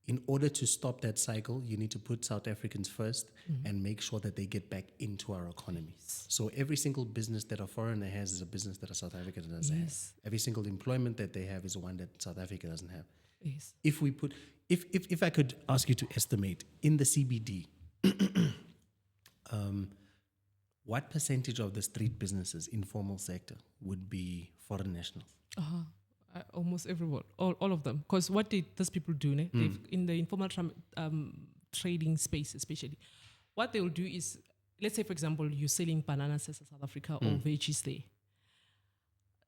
in order to stop that cycle, you need to put South Africans first and make sure that they get back into our economy. So every single business that a foreigner has is a business that a South African doesn't have. Every single employment that they have is one that South Africa doesn't have. Yes. If I could ask you to estimate in the CBD, what percentage of the street businesses, informal sector, would be foreign nationals? Almost everyone, all of them. Because what did these people do? They've, in the informal trading space especially, what they will do is, let's say, for example, you're selling bananas as a South Africa or veggies there.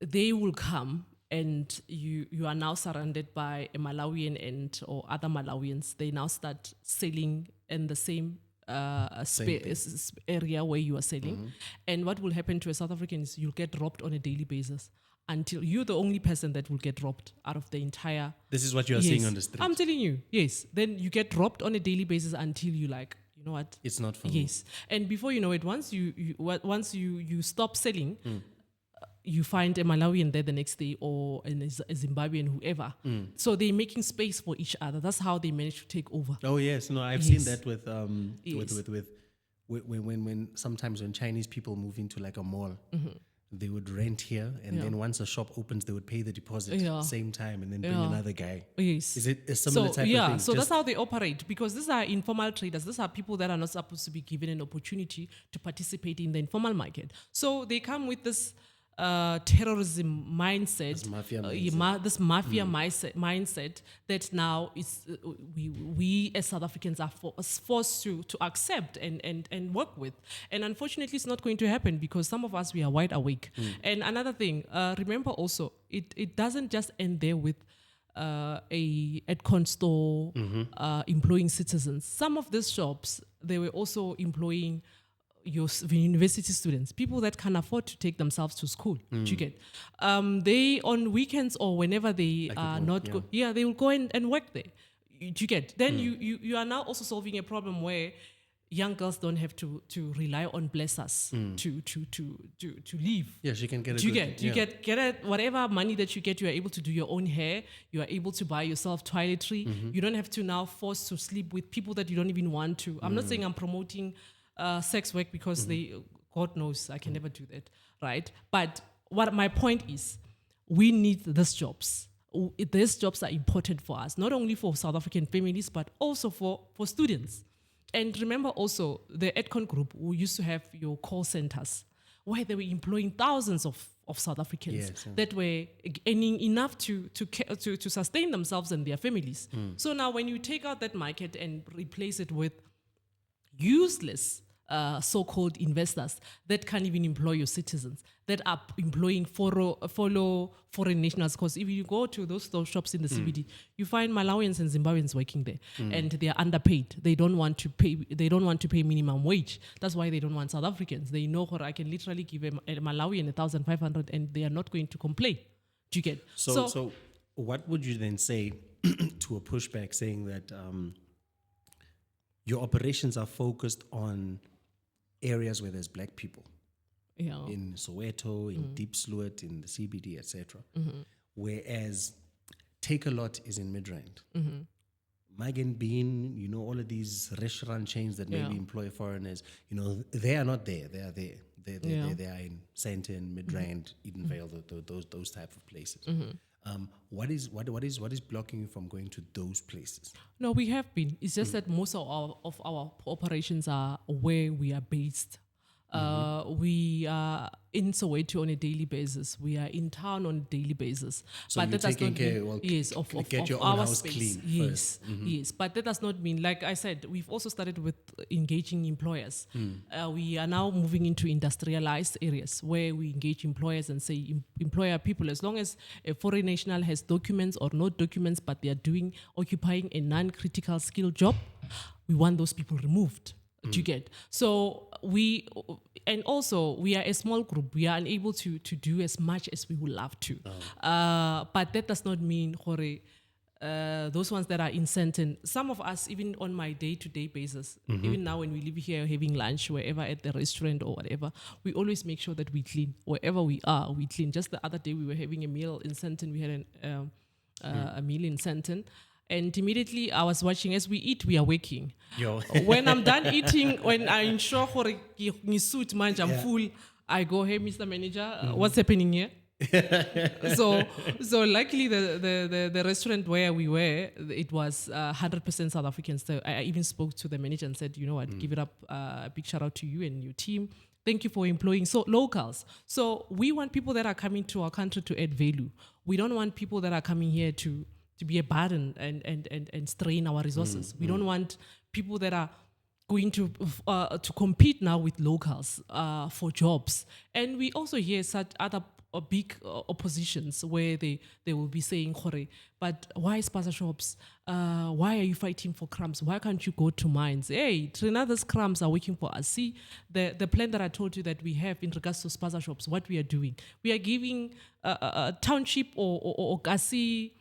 They will come and you are now surrounded by a Malawian or other Malawians. They now start selling in the same area where you are selling. And what will happen to a South African is you'll get robbed on a daily basis until you're the only person that will get robbed out of the entire... This is what you are seeing on the street. I'm telling you, yes. Then you get robbed on a daily basis until you you know what? It's not for me. Yes. And before you know it, once you stop selling, you find a Malawian there the next day or a Zimbabwean, whoever. So they're making space for each other. That's how they manage to take over. Oh yes, no, I've seen that with when sometimes when Chinese people move into like a mall, they would rent here, and then once a shop opens, they would pay the deposit same time, and then bring another guy. Yes. Is it a similar type of thing? So that's how they operate, because these are informal traders. These are people that are not supposed to be given an opportunity to participate in the informal market. So they come with this terrorism mindset, this mafia mindset that now is we as South Africans are forced to accept and work with. And unfortunately, it's not going to happen because some of us, we are wide awake. And another thing, remember also, it doesn't just end there with a Edcon store employing citizens. Some of these shops, they were also employing your university students, people that can afford to take themselves to school. Do you get? They on weekends or whenever they are not good, they will go and work there. Do you get? Then you are now also solving a problem where young girls don't have to rely on blessers to live. Yeah, she can get. You get whatever money that you get. You are able to do your own hair. You are able to buy yourself toiletry. You don't have to now force to sleep with people that you don't even want to. I'm not saying I'm promoting sex work because God knows I can never do that, right? But what my point is, we need these jobs. These jobs are important for us, not only for South African families, but also for students. And remember also the Edcon group who used to have your call centers where they were employing thousands of South Africans that were earning enough to sustain themselves and their families. So now when you take out that market and replace it with useless so-called investors that can't even employ your citizens, that are employing follow foreign nationals. Because if you go to those shops in the CBD, you find Malawians and Zimbabweans working there, and they are underpaid. They don't want to pay minimum wage. That's why they don't want South Africans. They know I can literally give a Malawian 1,500, and they are not going to complain. Do you get? So what would you then say to a pushback saying that your operations are focused on areas where there's black people, in Soweto, in Deep Sluit, in the CBD, etc. Whereas Take a Lot is in Midrand. Magen Bean, all of these restaurant chains that maybe employ foreigners, they are not there. They are there. They are in Sandton, Midrand, Edenvale, those type of places. What is blocking you from going to those places? No, we have been. It's just that most of our operations are where we are based. We are in Soweto on a daily basis. We are in town on a daily basis. So but you're that does taking not care, mean, well, of get your our own house space. clean Yes, first. yes. But that does not mean, like I said, we've also started with engaging employers. We are now moving into industrialized areas where we engage employers and say, employer people, as long as a foreign national has documents or no documents, but they are occupying a non-critical skill job, we want those people removed. Do you get? So we are a small group. We are unable to do as much as we would love to. But that does not mean those ones that are in Sandton. Some of us, even on my day-to-day basis, even now when we live here having lunch, wherever at the restaurant or whatever, we always make sure that we clean. Wherever we are, we clean. Just the other day, we were having a meal in Sandton. We had a meal in Sandton. And immediately I was watching, as we eat, we are waking. When I'm done eating, when I'm sure I'm full, I go, hey, Mr. Manager, what's happening here? so luckily the restaurant where we were, it was 100% South Africans. So I even spoke to the manager and said, you know what, give it up, a big shout out to you and your team. Thank you for employing locals. So we want people that are coming to our country to add value. We don't want people that are coming here to be a burden and strain our resources. We don't want people that are going to compete now with locals for jobs. And we also hear such other big oppositions where they will be saying, but why spaza shops? Why are you fighting for crumbs? Why can't you go to mines? Hey, Trinidad's crumbs are working for us. See, the plan that I told you that we have in regards to spaza shops, what we are doing. We are giving a township or Gasi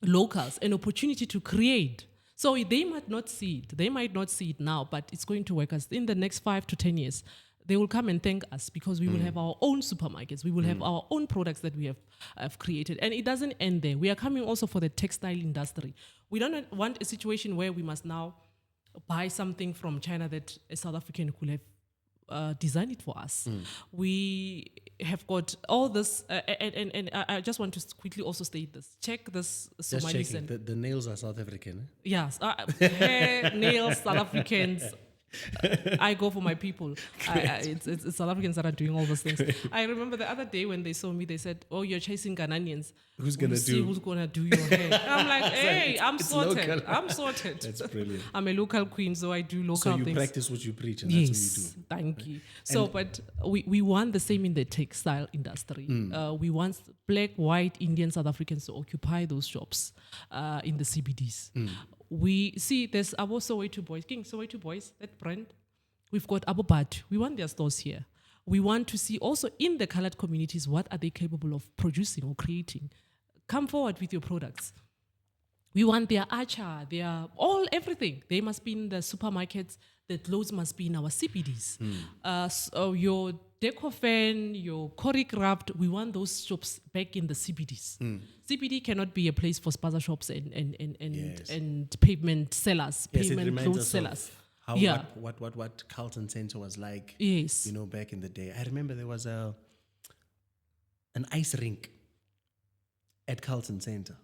locals an opportunity to create. So they might not see it. They might not see it now, but it's going to work as in the next 5 to 10 years. They will come and thank us because we will have our own supermarkets. We will have our own products that we have created. And it doesn't end there. We are coming also for the textile industry. We don't want a situation where we must now buy something from China that a South African could have designed it for us. We have got all this, and I just want to quickly also state this. Check this Just Somalis checking. The nails are South African. yes, hair, nails, South Africans. I go for my people. It's South Africans that are doing all those things. I remember the other day when they saw me, they said, "Oh, you're chasing Ghanaians. Who's gonna do? Who's gonna do your hair?" And I'm like, "Hey, I'm it's sorted. local. I'm sorted." That's brilliant. I'm a local queen, so I do local So you things. practice what you preach, and Yes, that's what you do. thank you. So, but we want the same in the textile industry. We want black, white, Indian, South Africans to occupy those jobs in the CBDs. We see there's our Soweto Boys, King Soweto Boys, that brand. We've got Abahambe. We want their stores here. We want to see also in the colored communities, what are they capable of producing or creating? Come forward with your products. We want their archer, everything. They must be in the supermarkets. The clothes must be in our CBDs. So your deco fan, your choreographed, we want those shops back in the CBDs. CBD cannot be a place for spaza shops and pavement sellers, Yes, it pavement reminds clothes us sellers. of what Carlton Center was like. Yes. Back in the day. I remember there was an ice rink at Carlton Center.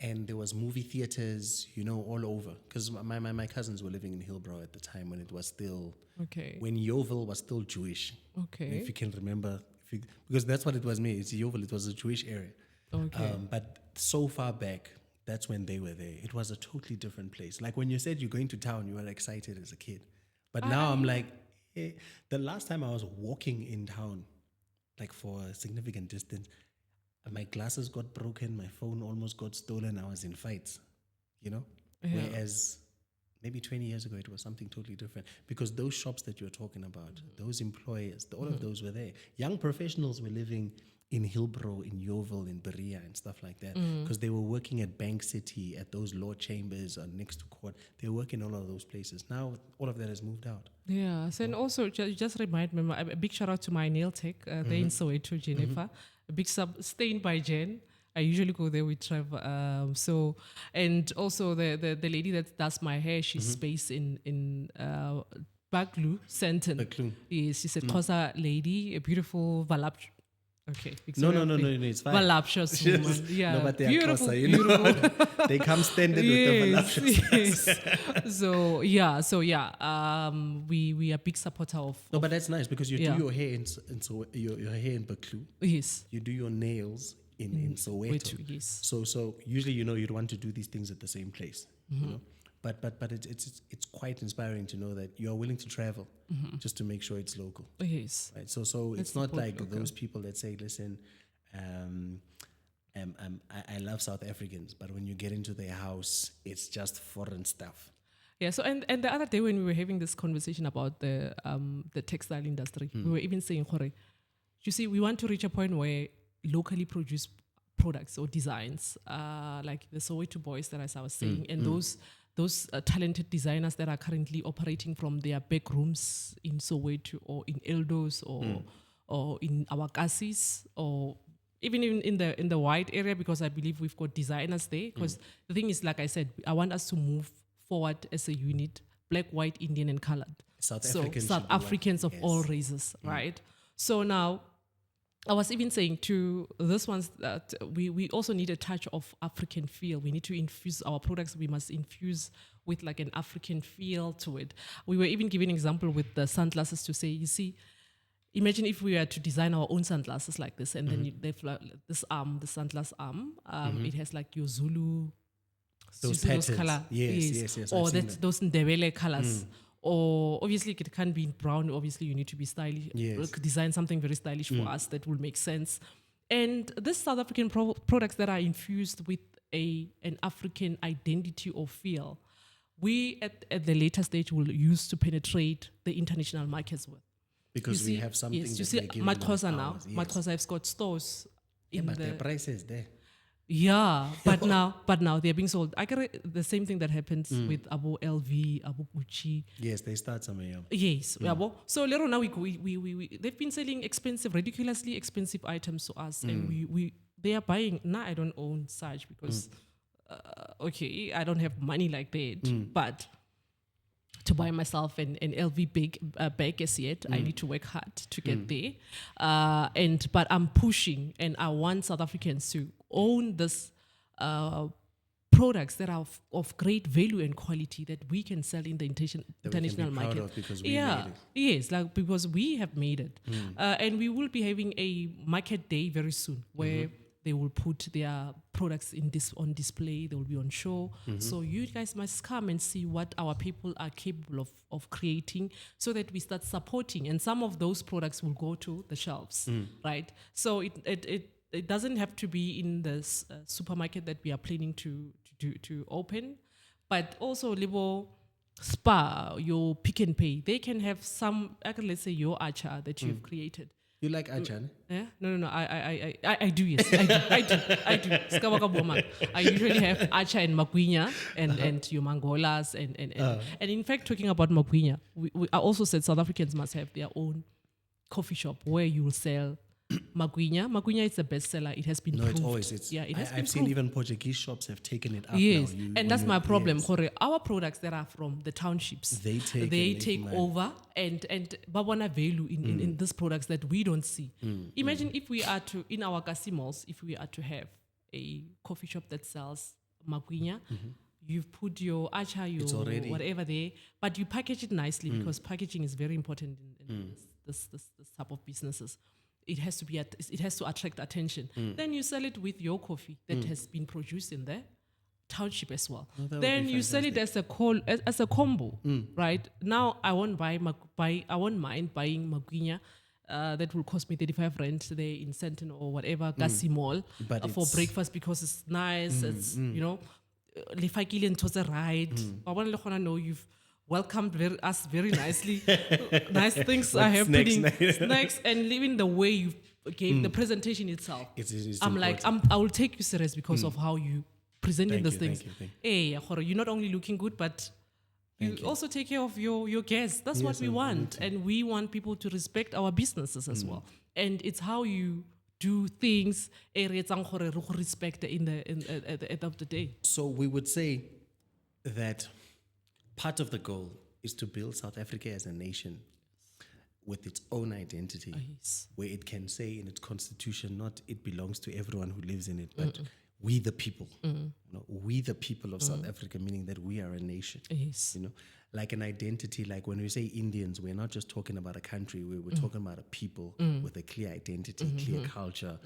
And there was movie theaters, all over. Because my cousins were living in Hillbrow at the time when it was still, when Yeovil was still Jewish. Okay. If you can remember, because that's what it was made. It's Yeovil, it was a Jewish area. Okay. But so far back, that's when they were there. It was a totally different place. Like when you said you're going to town, you were excited as a kid. But now I'm like, the last time I was walking in town, like for a significant distance, my glasses got broken, my phone almost got stolen, I was in fights, Whereas maybe 20 years ago, it was something totally different. Because those shops that you're talking about, those employers, all of those were there. Young professionals were living in Hillbrow, in Yeovil, in Berea, and stuff like that. Because they were working at Bank City, at those law chambers, or next to court. They were working all of those places. Now, all of that has moved out. Yes, and also, just remind me, a big shout out to my nail tech. They're in Soweto, Jennifer. A big Stained by Jen. I usually go there with Trevor. And also the lady that does my hair, she's based in Baglu, Senton. Baglu. Yes, she's a Xhosa lady, a beautiful voluptuous. Okay. No, it's fine. Voluptuous woman. Yeah. No, but they're beautiful, Xhosa, beautiful. They come standard with the voluptuous. Yes. So we are big supporter of. No, but that's nice because you do your hair in your hair in Baklu. Yes. You do your nails in Soweto. Yes. So usually you'd want to do these things at the same place. But it's quite inspiring to know that you're willing to travel just to make sure it's local. Yes. Right. So it's not like those people that say, listen, I love South Africans, but when you get into their house, it's just foreign stuff. Yeah. So and the other day when we were having this conversation about the textile industry, we were even saying, Jorge, you see, we want to reach a point where locally produced products or designs, like the Soweto Boys that as I was saying, and those talented designers that are currently operating from their back rooms in Soweto or in Eldos or in our Kasis or even in the wide area, because I believe we've got designers there. Because the thing is, like I said, I want us to move forward as a unit, black, white, Indian, and colored. South Africans of all races, right? So now, I was even saying to this ones that we also need a touch of African feel. We need to infuse our products. We must infuse with like an African feel to it. We were even giving an example with the sunglasses to say, you see, imagine if we were to design our own sunglasses like this, and then they've this arm, the sunglass arm, it has like your Zulu, those patterns. Color, yes. or those Ndebele colors. Or obviously it can't be in brown. Obviously you need to be stylish. Yes. Design something very stylish for us that will make sense. And these South African products that are infused with an African identity or feel, we at the later stage will use to penetrate the international markets with. Because we have something. Yes, you see, Matkosa now. Yes. Matkosa has got stores in but the price is there. Yeah, but now they're being sold. I get the same thing that happens with Abu LV, Abu Gucci. Yes, they start somewhere. Yes, yabo. So later now they've been selling ridiculously expensive items to us, and they are buying. Now I don't own such because okay, I don't have money like that, but to buy myself an LV bag as yet. I need to work hard to get there. But I'm pushing, and I want South Africans to own this products that are of great value and quality that we can sell in the international market. Because we made it. Yes, like because we have made it. And we will be having a market day very soon where they will put their products on display. They will be on show. So you guys must come and see what our people are capable of creating so that we start supporting. And some of those products will go to the shelves, right? So it doesn't have to be in the supermarket that we are planning to open, but also Libo Spa, your Pick and Pay, they can have some, let's say your acha that you've created. You like Achan? Yeah? No. I do, yes. I do. Skawaka Boma. I usually have acha and magwinya and your mangolas and in fact, talking about magwinya, I also said South Africans must have their own coffee shop where you will sell magwinya. Magwinya is the bestseller. It has been proved. It's always. I've seen even Portuguese shops have taken it up yes. now. And that's my problem. Yes. Our products that are from the townships, they take over and babona value in these products that we don't see. Imagine if we are to, in our Casimos, if we are to have a coffee shop that sells magwinya, you've put your acha, your whatever there, but you package it nicely because packaging is very important in this type of businesses. It has to attract attention. Then you sell it with your coffee that has been produced in the township as well. Then you sell it as a combo, right? Now I won't mind buying magwinya that will cost me 35 rand there in Sentinel or whatever Gasi Mall for breakfast because it's nice. It's lefakile ntho right. I want to know you've welcomed us very nicely. Nice things are happening. Snacks and living the way you gave the presentation itself. It's I'm important. like, I will take you serious because of how you presenting these things. Hey, you're not only looking good, but you also take care of your guests. That's what we want. And we want people to respect our businesses as well. And it's how you do things respect at the end of the day. So we would say that part of the goal is to build South Africa as a nation with its own identity, where it can say in its constitution, not it belongs to everyone who lives in it, but we the people. We the people of South Africa, meaning that we are a nation. Like an identity, like when we say Indians, we're not just talking about a country, we're talking about a people with a clear identity, clear culture.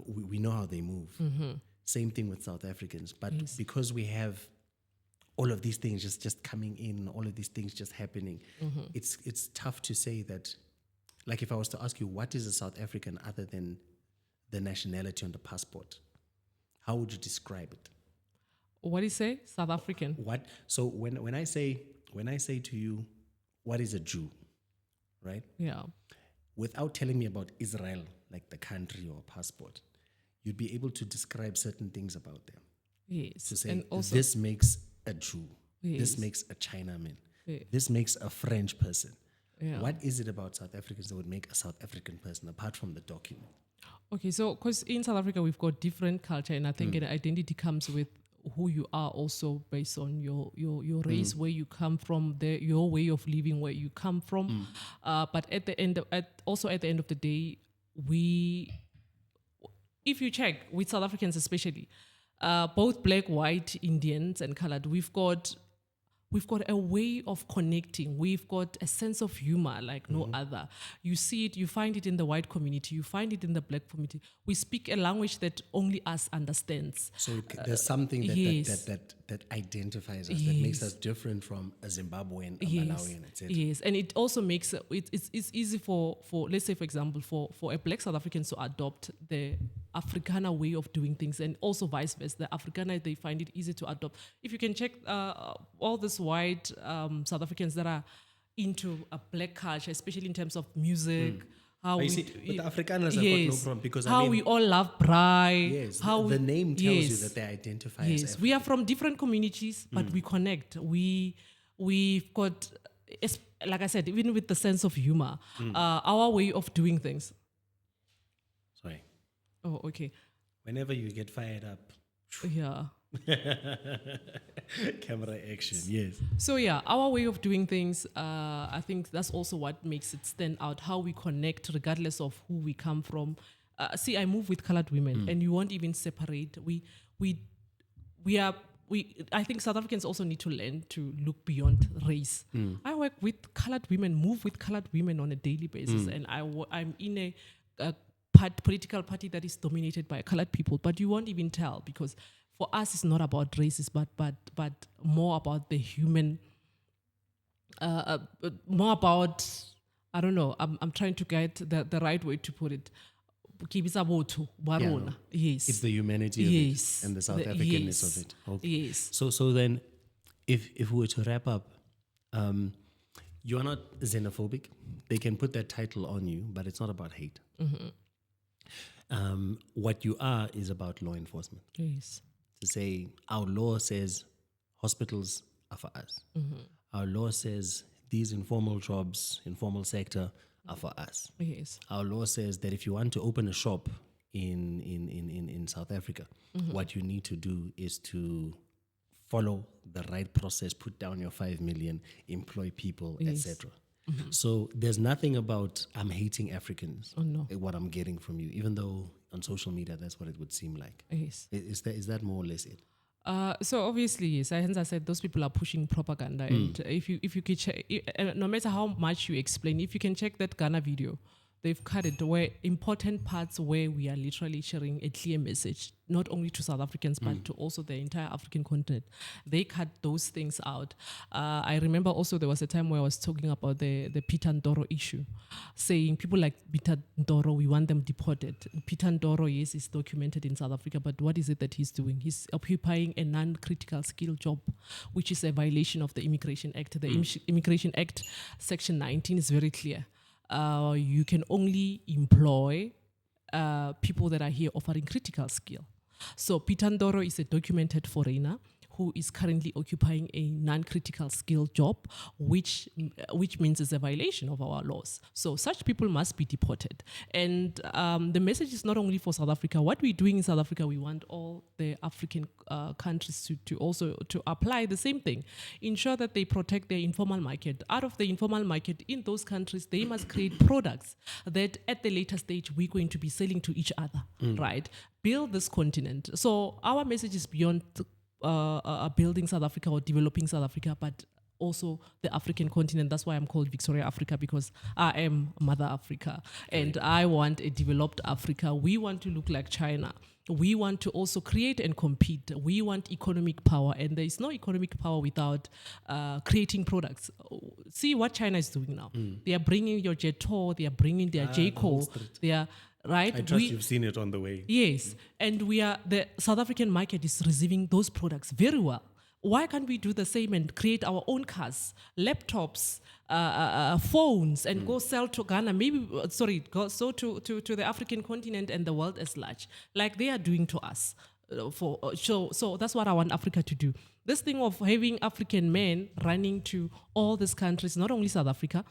We know how they move. Same thing with South Africans. But because we have all of these things just coming in, all of these things just happening, it's tough to say that, like if I was to ask you, what is a South African other than the nationality on the passport? How would you describe it? What do you say? South African. What? So when I say to you, what is a Jew, right? Yeah. Without telling me about Israel, like the country or passport, you'd be able to describe certain things about them. Yes. To say, and also, this makes a Jew. Yes. This makes a Chinaman. This makes a French person. Yeah. What is it about South Africans that would make a South African person apart from the document? Okay, so because in South Africa we've got different culture, and I think an identity comes with who you are also based on your race, where you come from, your way of living, where you come from. But at the end of the day, if you check with South Africans especially, both black, white, Indians, and colored, we've got a way of connecting. We've got a sense of humor like no other. You see it, you find it in the white community, you find it in the black community. We speak a language that only us understands. So there's something that identifies us, that makes us different from a Zimbabwean, a Malawian, etc. Yes, and it also makes it's easy for let's say, for example, for a black South African to adopt the Afrikaner way of doing things, and also vice versa. The Afrikaner, they find it easy to adopt. If you can check all these white South Africans that are into a black culture, especially in terms of music, how But we you see, with the Afrikaners, I've got no problem because how I mean, we all love braai. yes, How the we- name tells you yes. that they identify as Yes, African. we are from different communities, but we connect. We've got, like I said, even with the sense of humor, our way of doing things. Sorry. Oh, okay. Whenever you get fired up, Yeah. camera action, yes. So yeah, our way of doing things, I think that's also what makes it stand out, how we connect regardless of who we come from. See, I move with colored women and you won't even separate. I think South Africans also need to learn to look beyond race. I work with colored women, move with colored women on a daily basis, and I'm in a political party that is dominated by colored people, but you won't even tell because for us it's not about races, but more about the human, more about, I don't know. I'm trying to get the right way to put it. Yeah. Yes. It's the humanity of Yes. it and the South Africanness yes. of it. Okay. Yes. So then, if we were to wrap up, you are not xenophobic. They can put that title on you, but it's not about hate. What you are is about law enforcement. Yes. To say our law says hospitals are for us. Our law says these informal jobs, informal sector are for us. Yes. Our law says that if you want to open a shop in South Africa, what you need to do is to follow the right process, put down your 5 million, employ people, Yes. etc. So there's nothing about I'm hating Africans. Oh, no. What I'm getting from you, even though on social media that's what it would seem like. Yes. Is that more or less it? So obviously, yes. Hence I said those people are pushing propaganda, and if you could check, no matter how much you explain, if you can check that Ghana video, they've cut it where important parts where we are literally sharing a clear message, not only to South Africans but to also the entire African continent. They cut those things out. I remember also there was a time where I was talking about the Peter Ndoro issue, saying people like Peter Ndoro, we want them deported. Peter Ndoro, yes, is documented in South Africa, but what is it that he's doing? He's occupying a non-critical skill job, which is a violation of the Immigration Act. The Immigration Act, Section 19 is very clear. You can only employ people that are here offering critical skill. So Peter Ndoro is a documented foreigner who is currently occupying a non-critical skill job, which means it's a violation of our laws. So such people must be deported. And the message is not only for South Africa. What we're doing in South Africa, we want all the African countries to also to apply the same thing. Ensure that they protect their informal market. Out of the informal market in those countries, they must create products that at the later stage we're going to be selling to each other, right? Build this continent. So our message is beyond building South Africa or developing South Africa, but also the African continent. That's why I'm called Victoria Africa, because I am Mother Africa and I want a developed Africa. We want to look like China. We want to also create and compete. We want economic power, and there is no economic power without creating products. See what China is doing now. They are bringing your Jetor, they are bringing their J-Co, they are right. I trust you've seen it on the way. Yes, and the South African market is receiving those products very well. Why can't we do the same and create our own cars, laptops, phones, and go sell to Ghana? Go to the African continent and the world as large, like they are doing to us. So that's what I want Africa to do. This thing of having African men running to all these countries, not only South Africa,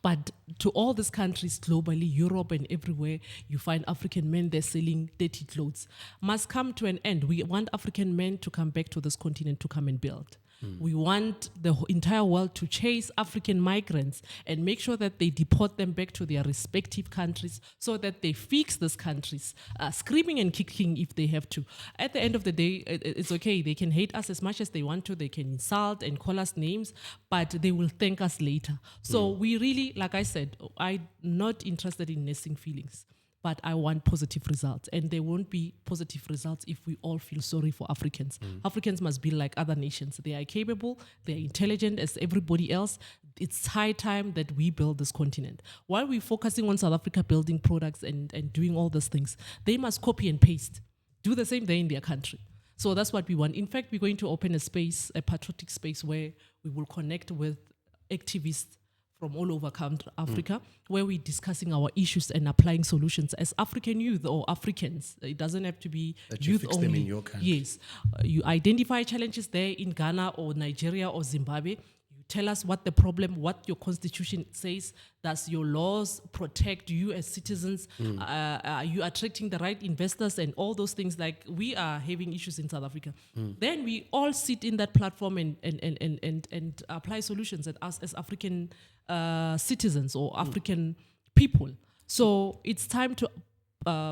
but to all these countries globally, Europe and everywhere, you find African men, they're selling dirty clothes. Must come to an end. We want African men to come back to this continent to come and build. We want the entire world to chase African migrants and make sure that they deport them back to their respective countries so that they fix these countries, screaming and kicking if they have to. At the end of the day, it's okay. They can hate us as much as they want to. They can insult and call us names, but they will thank us later. So we really, like I said, I'm not interested in nursing feelings, but I want positive results. And there won't be positive results if we all feel sorry for Africans. Africans must be like other nations. They are capable, they are intelligent as everybody else. It's high time that we build this continent. While we're focusing on South Africa building products and doing all these things, they must copy and paste. Do the same thing in their country. So that's what we want. In fact, we're going to open a space, a patriotic space, where we will connect with activists from all over Africa, where we're discussing our issues and applying solutions as African youth or Africans. It doesn't have to be that you youth fix only. them in your country. Yes. You identify challenges there in Ghana or Nigeria or Zimbabwe. You tell us what the problem, what your constitution says. Does your laws protect you as citizens? Are you attracting the right investors and all those things? Like we are having issues in South Africa. Then we all sit in that platform and apply solutions at us as African citizens or African people. So it's time to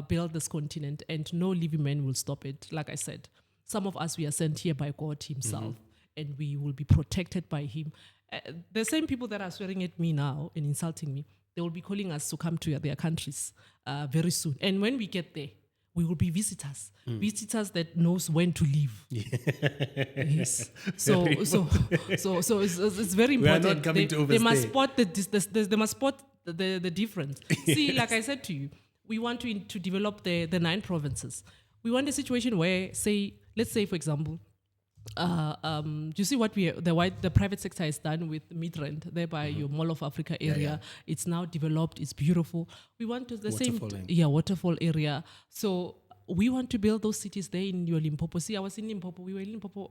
build this continent, and no living man will stop it. Like I said, some of us, we are sent here by God himself, and we will be protected by him. The same people that are swearing at me now and insulting me, they will be calling us to come to their countries very soon. And when we get there, we will be visitors that knows when to leave. Yes. So it's very important. We are not coming to overstay. They must spot they must spot the difference. See, like I said to you, we want to develop the 9 provinces. We want a situation where, let's say, for example, you see what the private sector has done with Midrand, thereby your Mall of Africa area. It's now developed. It's beautiful. We want to waterfall area. So we want to build those cities there in your Limpopo. See, I was in Limpopo. We were in Limpopo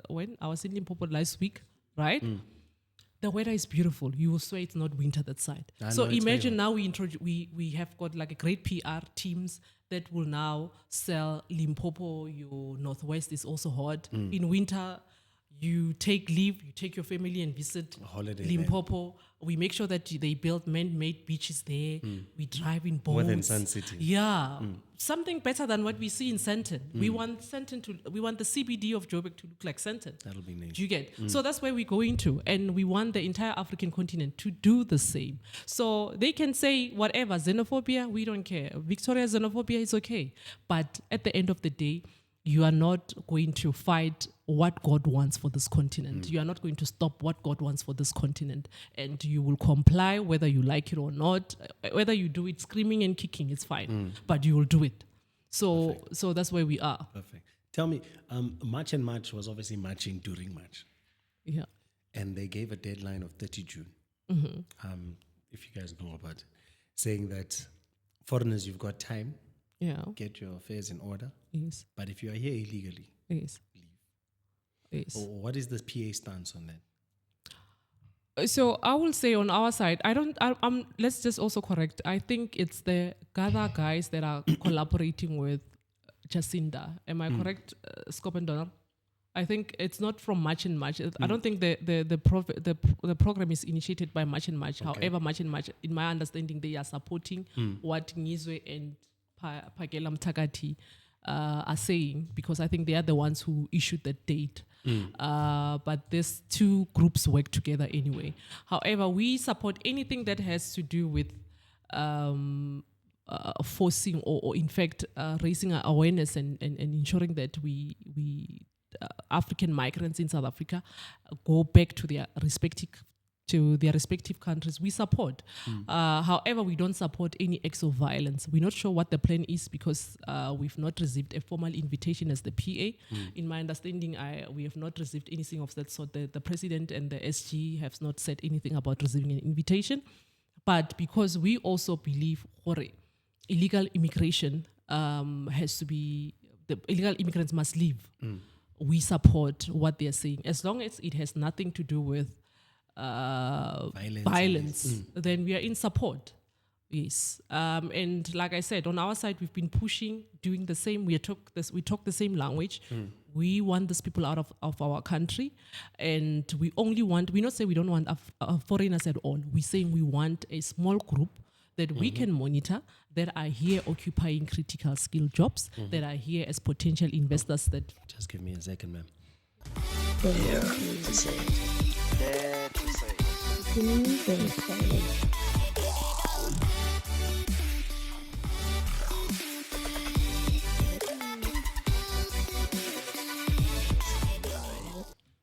when I was in Limpopo last week, right? The weather is beautiful. You will swear it's not winter that side. So imagine now we have got like a great PR teams that will now sell Limpopo. Your Northwest is also hot. In winter, you take leave, you take your family and visit Limpopo. There. We make sure that they build man-made beaches there. We drive in boats. More than Sun City. Yeah. Something better than what we see in Sandton. We want we want the CBD of Joburg to look like Sandton. That'll be nice. Do you get? So that's where we're going to. And we want the entire African continent to do the same. So they can say whatever, xenophobia, we don't care. Victoria xenophobia is okay. But at the end of the day, you are not going to fight what God wants for this continent. You are not going to stop what God wants for this continent. And you will comply whether you like it or not. Whether you do it screaming and kicking, it's fine. But you will do it. So that's where we are. Perfect. Tell me, March and March was obviously marching during March. Yeah. And they gave a deadline of 30 June. If you guys know about it. Saying that foreigners, you've got time. Yeah. Get your affairs in order. Yes. But if you are here illegally, yes. leave. Yes. What is the PA stance on that? So I will say on our side, let's just also correct. I think it's the Gather guys that are collaborating with Jacinda. Am I correct, Scope and Donald? I think it's not from March and March. I don't think the program is initiated by March and March. Okay. However, March and March, in my understanding, they are supporting what Ngizwe and Pakela Mtakati are saying, because I think they are the ones who issued the date. But these 2 groups work together anyway. However, we support anything that has to do with forcing or in fact raising awareness and ensuring that we African migrants in South Africa go back to their respective countries. We support. However, we don't support any acts of violence. We're not sure what the plan is because we've not received a formal invitation as the PA. In my understanding, we have not received anything of that sort. The president and the SG have not said anything about receiving an invitation. But because we also believe illegal immigration has to be, the illegal immigrants must leave. We support what they're saying. As long as it has nothing to do with violence, then we are in support. Yes. And like I said, on our side, we've been pushing, doing the same. We talk the same language. We want these people out of our country. And we not saying we don't want foreigners at all. We're saying we want a small group that we can monitor, that are here occupying critical skill jobs, that are here as potential investors. That just give me a second, ma'am.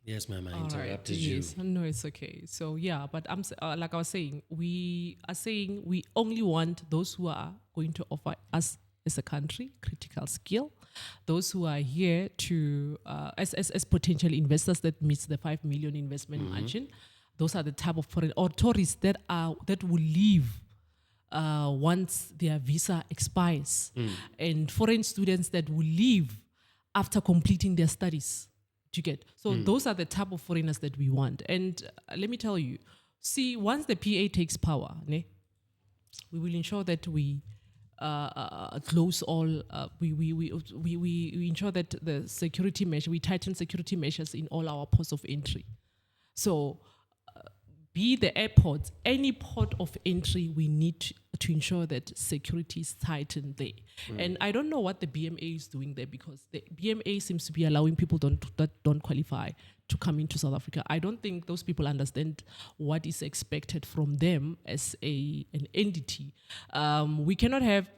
Yes, ma'am, I interrupted you. Yes. No, it's okay. So yeah, but I'm like I was saying, we are saying we only want those who are going to offer us as a country critical skill, those who are here to as potential investors that meets the 5 million investment margin. Those are the type of foreign or tourists that will leave once their visa expires, and foreign students that will leave after completing their studies. Do you get? So those are the type of foreigners that we want. And let me tell you, see, once the PA takes power, we will ensure that we close all. We ensure that the security measure, we tighten security measures in all our ports of entry. So, be the airports, any port of entry, we need to ensure that security is tightened there. And I don't know what the BMA is doing there, because the BMA seems to be allowing people that don't qualify to come into South Africa. I don't think those people understand what is expected from them as an entity. We cannot have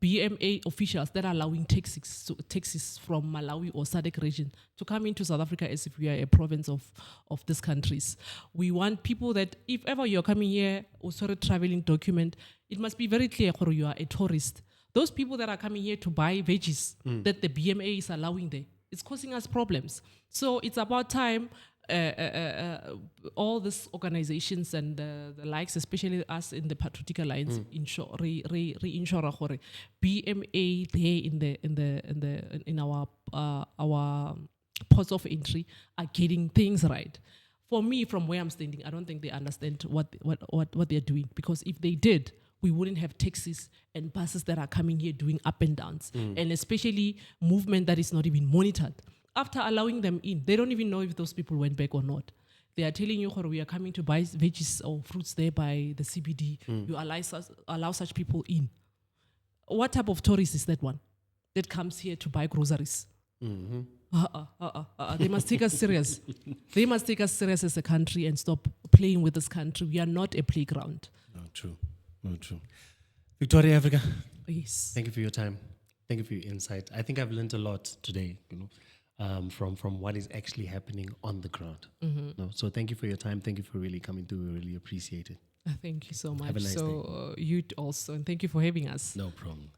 BMA officials that are allowing taxis from Malawi or SADC region to come into South Africa as if we are a province of these countries. We want people that if ever you're coming here or sort of traveling document, it must be very clear whether you are a tourist. Those people that are coming here to buy veggies that the BMA is allowing there, it's causing us problems. So it's about time all these organizations and the likes, especially us in the Patriotic Alliance, reinsure BMA there in our ports of entry are getting things right. For me, from where I'm standing, I don't think they understand what they're doing, because if they did, we wouldn't have taxis and buses that are coming here doing up and downs, and especially movement that is not even monitored. After allowing them in, they don't even know if those people went back or not. They are telling you, we are coming to buy veggies or fruits there by the CBD. You allow such people in. What type of tourist is that one that comes here to buy groceries? They must take us serious. They must take us serious as a country and stop playing with this country. We are not a playground. No, true. No, true. Victoria Africa. Yes. Thank you for your time. Thank you for your insight. I think I've learned a lot today, from what is actually happening on the ground. No, so thank you for your time. Thank you for really coming through. We really appreciate it. Thank you so much. Have a nice day. You also, and thank you for having us. No problem.